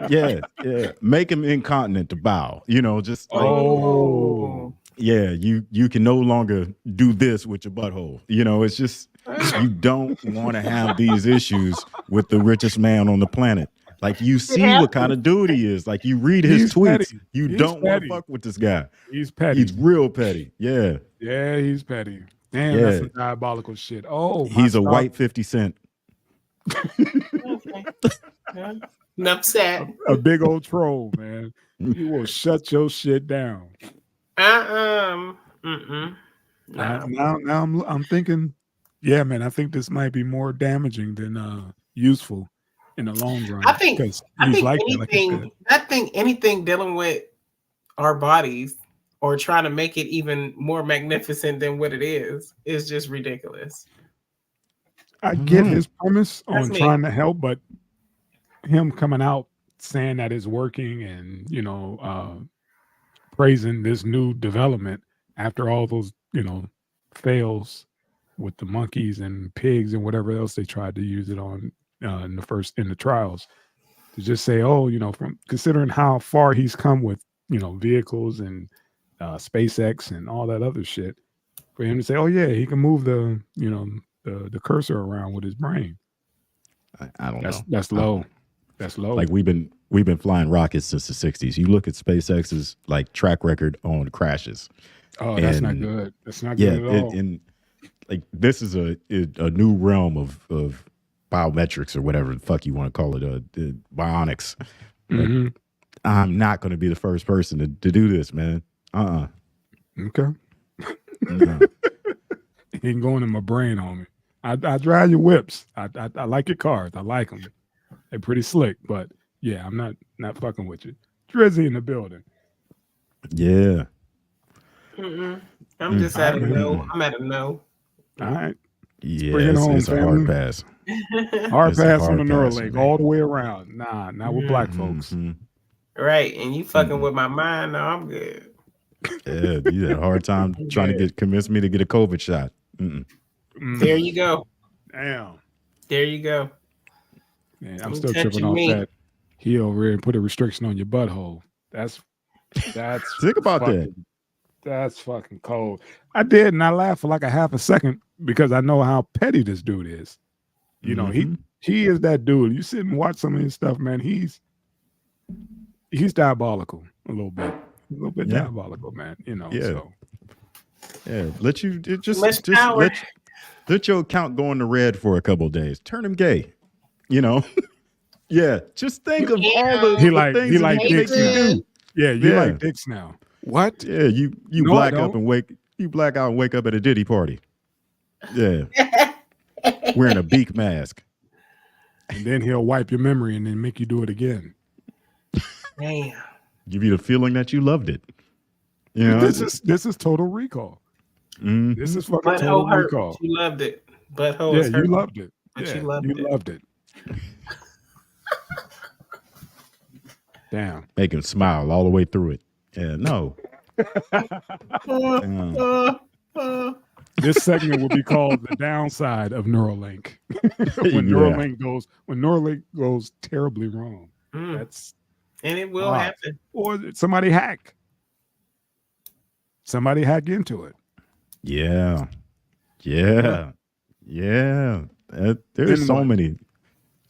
yeah. Make him incontinent to bow. You know, just like Oh. yeah, you can no longer do this with your butthole. You know, it's just you don't want to have these issues with the richest man on the planet. Like you see what kind of dude he is. Like you read his He's tweets, petty. you He's don't want petty. to fuck with this guy. He's petty. He's real petty. Yeah, Yeah, he's petty. Damn, Yeah. that's some diabolical shit. Oh, my he's a star- white 50 Cent. Okay. Enough said. a big old troll, man. You will shut your shit down. Mm-mm. No. Now I'm thinking, yeah, man. I think this might be more damaging than useful in the long run. I think because he's like that, like you said. I think anything dealing with our bodies or trying to make it even more magnificent than what it is just ridiculous. I get his premise That's on me. trying to help, but him coming out saying that it's working and praising this new development after all those fails with the monkeys and pigs and whatever else they tried to use it on in the trials, to just say, from considering how far he's come with vehicles and SpaceX and all that other shit, for him to say, oh yeah, he can move the the cursor around with his brain. I don't know. That's low. That's low. Like we've been flying rockets since the 60s. You look at SpaceX's like track record on crashes. Oh, that's not and, good. That's not good at all. And like this is a new realm of biometrics or whatever the fuck you want to call it, bionics. Like, I'm not going to be the first person to do this, man. Okay. No. He ain't going in my brain, homie. I drive your whips. I like your cars. I like them. They're pretty slick, but yeah, I'm not fucking with you. Drizzy in the building. Yeah. I'm just at a no. I'm at a no. All right. Yeah, Bring it home, it's a family. hard pass. Hard It's a pass on hard the pass, Neuralink man. all the way around. Nah, not with black folks. Mhm. Right, and you fucking with my mind. No, I'm good. Yeah, you had a hard time trying to convince me to get a COVID shot. There you go. Damn. There you go. Man, I'm You still touching tripping off me. that he over here and put a restriction on your butthole. That's Think about that. fucking- That's fucking cold. I did, and I laughed for like a half a second because I know how petty this dude is. He is that dude. You sit and watch some of his stuff, man. He's diabolical a little bit. Yeah. Diabolical, man. Yeah. So Yeah, let you just Much power. let your account go in the red for a couple of days. Turn him gay. Yeah, just think of all the, He the like- things he that like he makes you dicks do. Yeah, you Yeah. like dicks now. What? Yeah, you No, I black up don't. and black out and wake up at a Diddy party. Yeah, wearing a beak mask. And then he'll wipe your memory and then make you do it again. Damn. Give you the feeling that you loved it. You know, This is Total Recall. Mhm. This is fucking Butthole Total hurt. Recall. You loved it. Butthole Yeah, is you hurt. loved it. But Yeah, you loved you it. loved it. Damn. Make him smile all the way through it. Yeah, no. Yeah. This segment will be called the downside of Neuralink. when Yeah. Neuralink goes terribly wrong. Mm. That's And it will Ah. happen. or somebody hack. Somebody hack into it. Yeah. Yeah. Yeah. There's Then so what? many,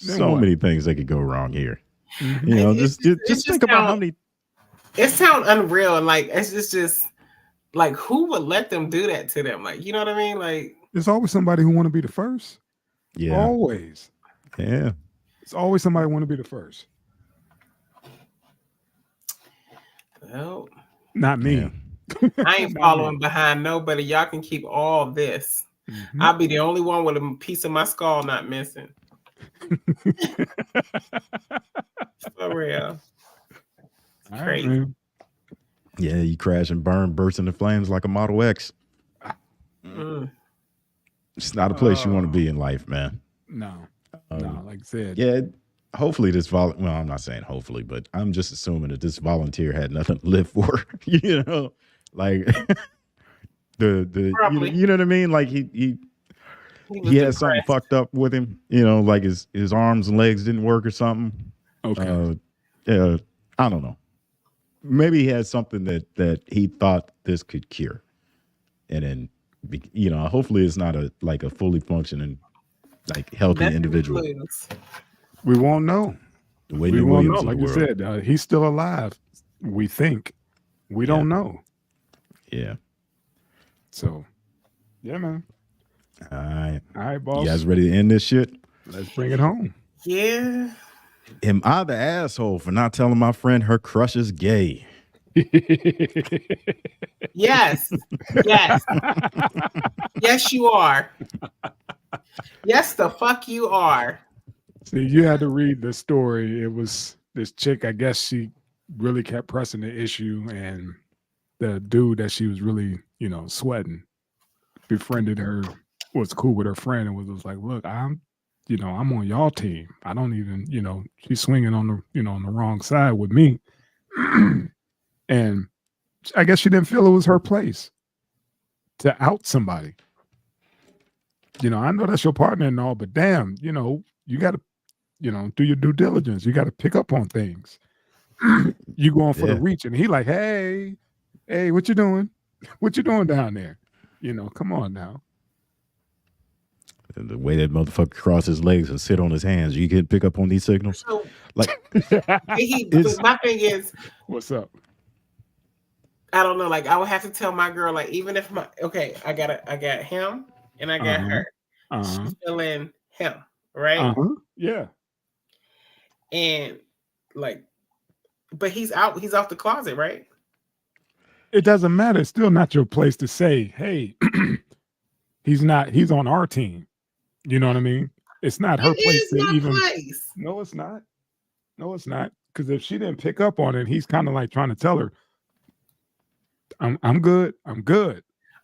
Then so what? many things that could go wrong here. Mhm. You know, It just just think about how sound- many. It sounds unreal. And like, it's just like, who would let them do that to them? Like, you know what I mean? Like, There's always somebody who want to be the first. Yeah. Always. Yeah. It's always somebody want to be the first. well, Not me. Yeah. I ain't Not following behind nobody. Y'all can keep all this. Mhm. I'll be the only one with a piece of my skull not missing. For real. All right, Crazy. man. Yeah. You crash and burn, burst into flames like a Model X. Mm. It's not a place you want to Oh. be in life, man. No, Um, no, like I said. Yeah. Hopefully this well, I'm not saying hopefully, but I'm just assuming that this volunteer had nothing to live for. You know, like the Probably. you know what I mean? Like he was he had something depressed. fucked up with him, you know, like his arms and legs didn't work or something. Okay. Yeah, I don't know. Maybe he had something that he thought this could cure, and then you know, hopefully it's not a fully functioning, like healthy Nothing to individual. lose. We won't know. The We Wendy won't know. Williams of Like the you world. said, he's still alive. We think. We don't know. Yeah. So, yeah, man. All right. All right, You boss. guys ready to end this shit? Let's bring it home. Yeah. Am I the asshole for not telling my friend her crush is gay? Yes. Yes. Yes, you are. Yes, the fuck you are. See, you had to read the story. It was this chick, I guess she really kept pressing the issue, and the dude that she was really, sweating, befriended her, was cool with her friend, and was like, look, I'm on y'all team. I don't even, she's swinging on the, on the wrong side with me. And I guess she didn't feel it was her place to out somebody. I know that's your partner and all, but damn, you got to, do your due diligence. You got to pick up on things. You going for the Yeah. reach, and he like, hey, what you doing? What you doing down there? Come on now. And the way that motherfucker cross his legs and sit on his hands, you can pick up on these signals. So Like, my thing is, What's up? I don't know. Like, I would have to tell my girl, like, even if I got him and I got Uh-huh. her. Uh-huh. She's feeling him, right? Uh-huh. Yeah. And like, but he's out. He's off the closet, right? It doesn't matter. It's still not your place to say, hey, he's on our team. You know what I mean? It's not her It place is to my even. place. No, it's not. No, it's not. Because if she didn't pick up on it, he's kind of like trying to tell her, I'm good. I'm good.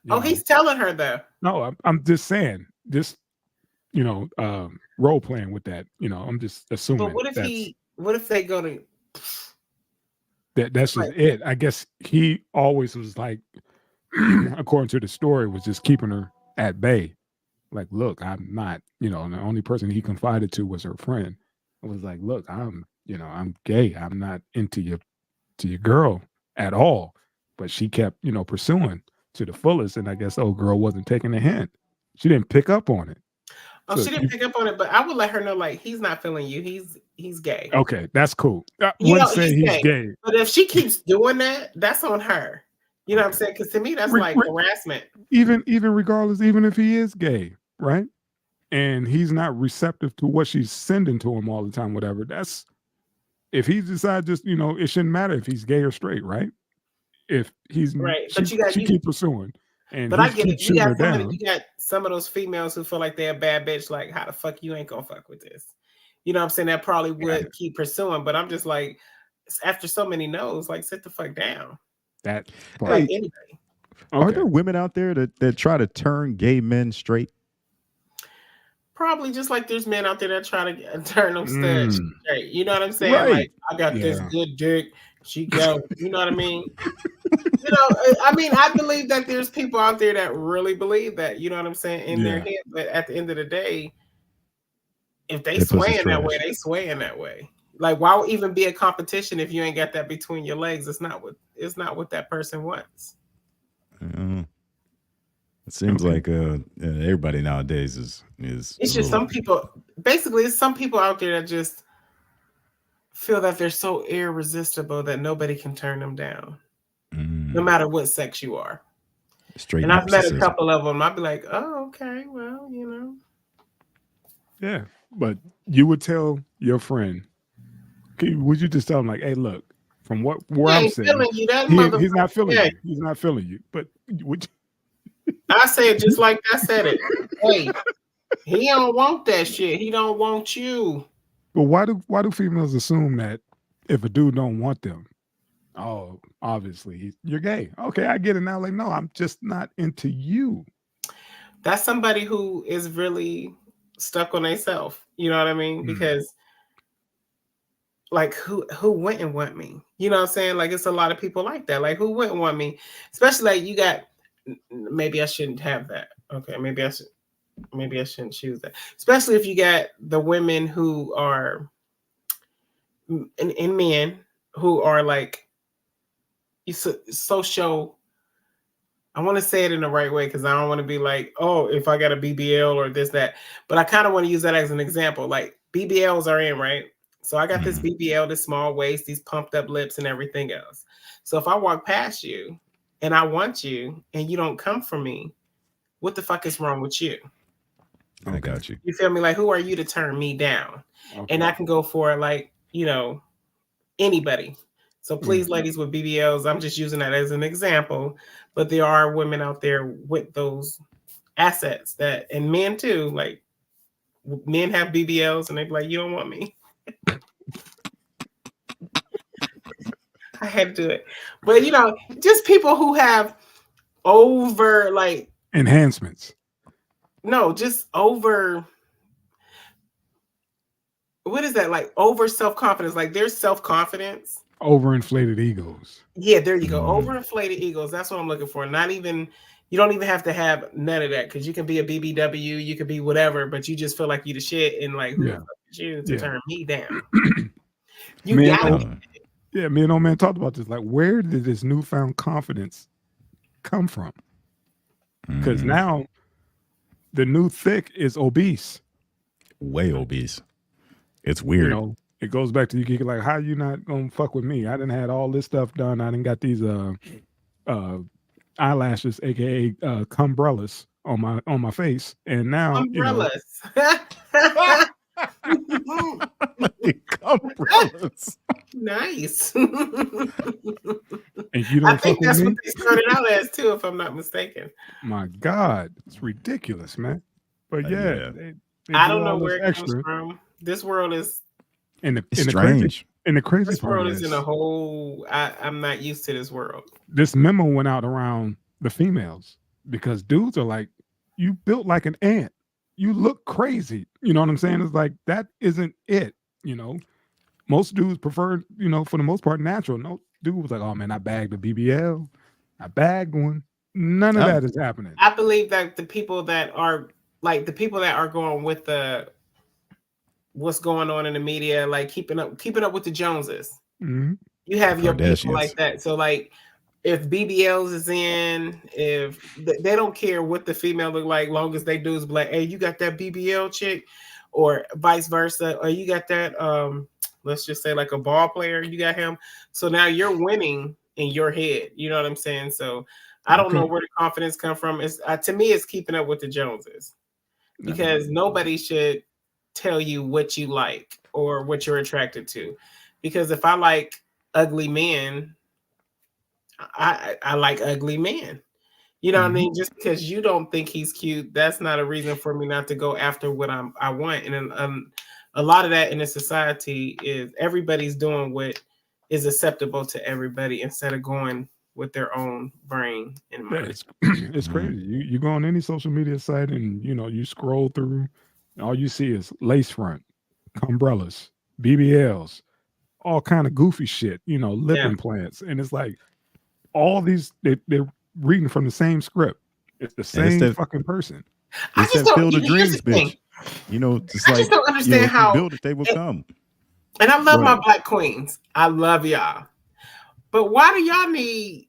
Oh, he's telling her though. No, I'm just saying, just, role playing with that. I'm just assuming. But what if they go to? That's just it. I guess he always was like, according to the story, was just keeping her at bay. Like, look, I'm not, and the only person he confided to was her friend. It was like, look, I'm gay. I'm not into your girl at all. But she kept, pursuing to the fullest. And I guess old girl wasn't taking the hint. She didn't pick up on it. Oh, So she didn't pick up on it, but I would let her know, like, he's not feeling you. He's gay. Okay, that's cool. I You wouldn't know, say he's he's gay. gay. But if she keeps doing that, that's on her. You know what I'm saying? Because to me, that's like harassment. Even regardless, even if he is gay, right? and he's not receptive to what she's sending to him all the time, whatever, that's if he decides just, it shouldn't matter if he's gay or straight, right? If he's Right. But she keep pursuing and but he I get keeps it. You shooting her got down. you got some of those females who feel like they're a bad bitch. Like, how the fuck you ain't gonna fuck with this? You know what I'm saying? That probably would keep pursuing, but I'm just like, after so many no's, like, sit the fuck down. That Like, Hey, anyway. are there women out there that try to turn gay men straight? Probably just like there's men out there that try to turn them studs straight. You know what I'm saying? Right. Like, I got this good dick. She go. You know what I mean? I mean, I believe that there's people out there that really believe that. You know what I'm saying? In their head, but at the end of the day, if they swaying that way, they swaying that way. Like, why would even be a competition if you ain't got that between your legs? It's not what that person wants. It seems like everybody nowadays is. It's just some people. Basically, it's some people out there that just feel that they're so irresistible that nobody can turn them down, no matter what sex you are. Straight. And I've met a couple of them. I'd be like, oh, okay, well, Yeah, but you would tell your friend. Would you just tell him like, hey, look, from where I'm sitting, you, that he's not feeling you. He's not feeling you. But would I say it just like I said it. Hey, he don't want that shit. He don't want you. Well, why do females assume that if a dude don't want them, oh, obviously you're gay? Okay, I get it now. Like, no, I'm just not into you. That's somebody who is really stuck on themselves. You know what I mean? Because like who wouldn't want me? You know what I'm saying? Like, it's a lot of people like that. Like, who wouldn't want me? Especially like you got. Maybe I shouldn't have that. Okay, maybe I shouldn't choose that. Especially if you got the women who are and men who are like social. I want to say it in the right way because I don't want to be like, oh, if I got a BBL or this, that. But I kind of want to use that as an example. Like, BBLs are in, right? So I got this BBL, this small waist, these pumped up lips and everything else. So if I walk past you and I want you and you don't come for me, what the fuck is wrong with you? I got you. You feel me? Like, who are you to turn me down? Okay. And I can go for like, anybody. So please, ladies with BBLs, I'm just using that as an example, but there are women out there with those assets and men too. Like, men have BBLs and they be like, you don't want me. I had to do it. But, just people who have over like enhancements. No, just over. What is that? Like over self-confidence. Like there's self-confidence. Overinflated egos. Yeah, there you go. Overinflated egos. That's what I'm looking for. You don't even have to have none of that because you can be a BBW, you could be whatever, but you just feel like you the shit and like, who the fuck is you to turn me down? You got it. Yeah, me and old man talked about this. Like, where did this newfound confidence come from? Because now the new thick is obese. Way obese. It's weird. It goes back to you like, how you not gonna fuck with me? I didn't had all this stuff done. I didn't got these eyelashes, aka cumbrellas on my face, and now umbrellas. Cumbrellas. Nice. And you don't I think that's what they started out as too, if I'm not mistaken. My God, it's ridiculous, man. But yeah, they I don't know where it comes from. This world is and the strange. And the crazy this part world is in a whole. I'm not used to this world. This memo went out around the females because dudes are like, you built like an ant. You look crazy. You know what I'm saying? It's like, that isn't it. Most dudes prefer, for the most part, natural. No dude was like, oh man, I bagged a BBL. I bagged one. None of that is happening. I believe that the people that are going with what's going on in the media, like keeping up with the Joneses. Mm-hmm. You have your people like that. So like, if BBLs is in, if they don't care what the female look like, long as they do is be like, hey, you got that BBL chick, or vice versa, or you got that let's just say like a ball player, you got him. So now you're winning in your head. You know what I'm saying? So I don't know where the confidence come from. It's to me, it's keeping up with the Joneses. because nobody should tell you what you like or what you're attracted to. Because if I like ugly men, I like ugly men. You know what I mean? Just because you don't think he's cute, that's not a reason for me not to go after what I want. And a lot of that in the society is everybody's doing what is acceptable to everybody instead of going with their own brain and mind. It's crazy. You go on any social media site and you scroll through, and all you see is lace front, umbrellas, BBLs, all kind of goofy shit. Lip implants, and it's like all these they're reading from the same script. It's the same fucking person. I just don't build a dreams, bitch. Just I just don't understand how build it, they will come. And I love my black queens. I love y'all. But why do y'all need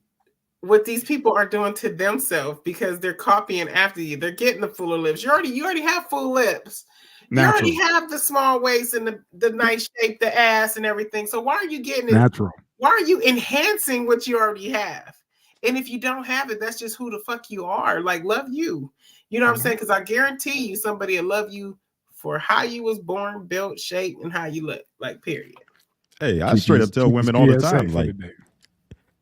what these people are doing to themselves? Because they're copying after you. They're getting the fuller lips. You already have full lips. Natural. You already have the small waist and the nice shape, the ass and everything. So why are you getting it? Natural. Why are you enhancing what you already have? And if you don't have it, that's just who the fuck you are. Like, love you. You know what I'm saying? Because I guarantee you somebody will love you for how you was born, built, shaped, and how you look. Like, period. Hey, I straight up tell women all the time, like,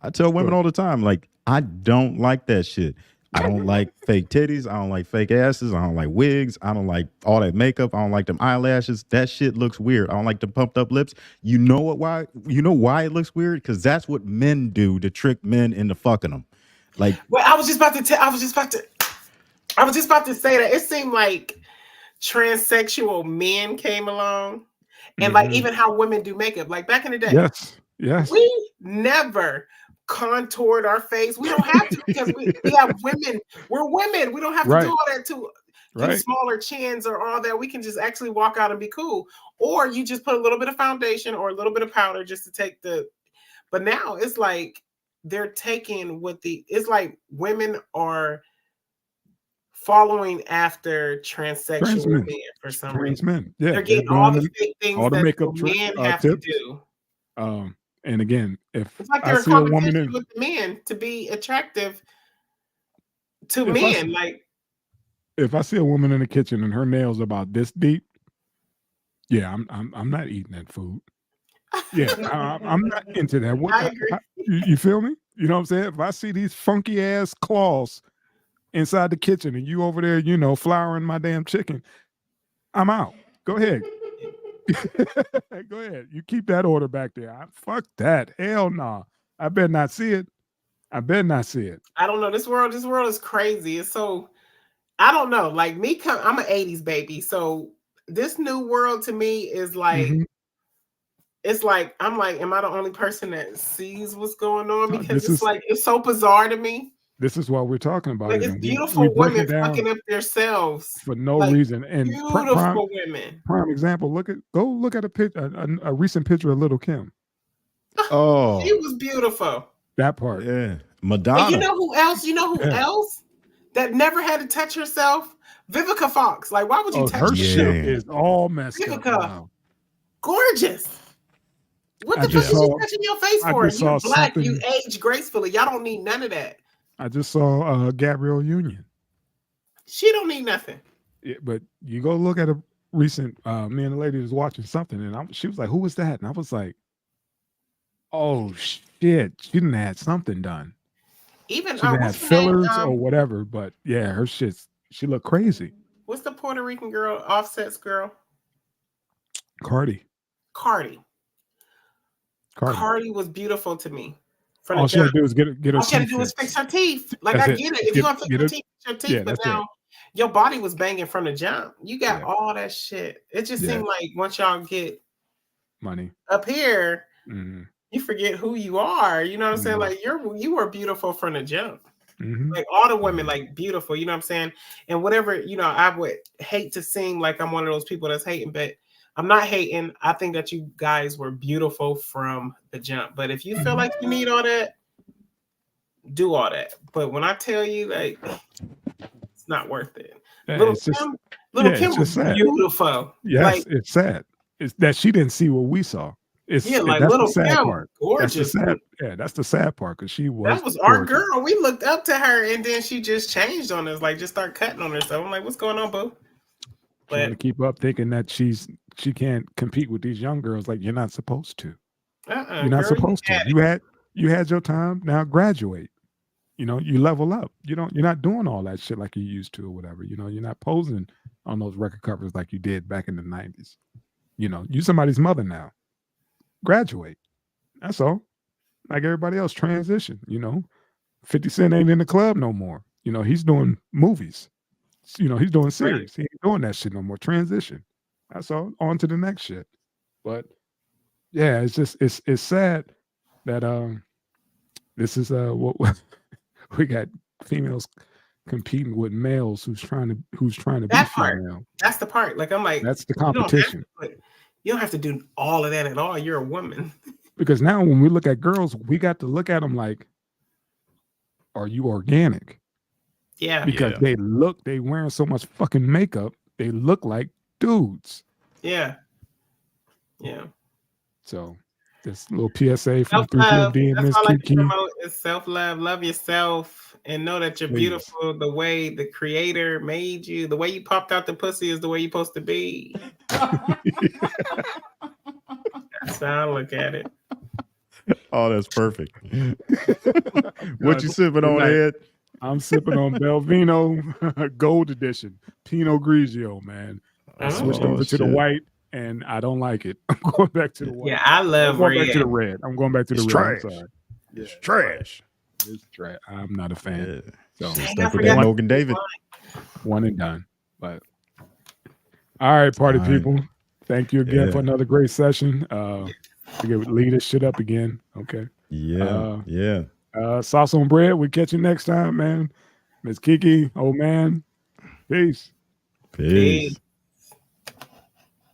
I tell women all the time, like, I don't like that shit. I don't like fake titties. I don't like fake asses. I don't like wigs. I don't like all that makeup. I don't like them eyelashes. That shit looks weird. I don't like the pumped up lips. You know why? You know why it looks weird? Because that's what men do to trick men into fucking them. Like, well, I was just about to say that it seemed like transsexual men came along, and like even how women do makeup, like back in the day. Yes. We never contoured our face. We don't have to because we have women. We're women. We don't have to do all that to do smaller chins or all that. We can just actually walk out and be cool. Or you just put a little bit of foundation or a little bit of powder just to take the. But now it's like they're taking it's like women are following after transsexual men for some reason. Yeah, they're getting all the fake things all the that makeup men have to do. And again, if it's like I they're see a woman with men to be attractive to men, if I see a woman in the kitchen and her nails are about this deep, yeah, I'm not eating that food. Yeah, I'm not into that. I agree. You feel me? You know what I'm saying? If I see these funky ass claws inside the kitchen and you over there, flouring my damn chicken, I'm out. Go ahead. Go ahead. You keep that order back there. Fuck that. Hell nah. I better not see it. I don't know. This world is crazy. It's so I don't know. Like me, I'm an 80s baby. So this new world to me is like it's like I'm like, am I the only person that sees what's going on? Because it's so bizarre to me. This is what we're talking about. Like it's beautiful women fucking up themselves for no reason. And beautiful women. Prime example. Go look at a recent picture of Little Kim. Oh, she was beautiful. That part, yeah. Madonna. And you know who else that never had to touch herself? Vivica Fox. Like, why would you touch her? Shit is all messed up. Now. Gorgeous. What the fuck is she touching your face for? You're black. You age gracefully. Y'all don't need none of that. I just saw Gabrielle Union. She don't need nothing. Yeah, but you go look at a recent. Me and the lady was watching something, and she was like, "Who was that?" And I was like, "Oh shit, she didn't had something done. Even she had fillers or whatever." But yeah, her shit's. She looked crazy. What's the Puerto Rican girl? Offset's girl. Cardi was beautiful to me. All she had to do was get her. All she had to do was fix her teeth. Like I get it. If you want to fix your teeth, but now your body was banging from the jump. You got all that shit. It just seemed like once y'all get money up here, you forget who you are. You know what I'm saying? Like you were beautiful from the jump. Like all the women, like beautiful. You know what I'm saying? And whatever, I would hate to seem like I'm one of those people that's hating, but I'm not hating. I think that you guys were beautiful from the jump. But if you feel like you need all that, do all that. But when I tell you, like, it's not worth it. Little Kim was beautiful. Yes, like, it's sad. It's that she didn't see what we saw. That's Little the sad Kim, part. gorgeous. That's the sad part because she was. That was our girl. We looked up to her, and then she just changed on us. Like, just start cutting on herself. I'm like, what's going on, boo? trying to But keep up, thinking that she can't compete with these young girls. Like, you're not supposed to. You're not girl, supposed to. You had your time. Now graduate. You know, you level up. You're not doing all that shit like you used to or whatever. You know, you're not posing on those record covers like you did back in the 90s. You know, you somebody's mother now. Graduate. That's all. Like everybody else, transition. You know, 50 Cent ain't in the club no more. You know, he's doing movies. You know, he's doing series. He ain't doing that shit no more. Transition. That's all. On to the next shit. But yeah, it's just it's sad that this is what we got females competing with males who's trying to be that part. female. That's the part. Like, I'm like, That's the competition. You don't have to do all of that at all. You're a woman. Because now when we look at girls, we got to look at them like, are you organic? Yeah. Because they wearing so much fucking makeup, they look like dudes. Yeah. Yeah. So this little PSA from Self-love. 3PD and That's Miss all I like to Kiki. promote is self-love. Love yourself and know that you're Please. beautiful the way the creator made you. The way you popped out the pussy is the way you're supposed to be. That's how I look at it. Oh, that's perfect. What you sipping on, Ed? I'm sipping on Belvino Gold Edition Pinot Grigio, man. I switched over to the white, and I don't like it. I'm going back to the white. Yeah, I love I'm going red. back to the red. I'm going back to the It's red. trash. I'm sorry. It's trash. It's trash. I'm not a fan. Yeah. So Stuck with that Logan David. one and done. But all right, party All right. people. Thank you again for another great session. We lead this shit up again. Okay. Yeah. Sauce on bread. We catch you next time, man. Miss Kiki, old man. Peace. Peace.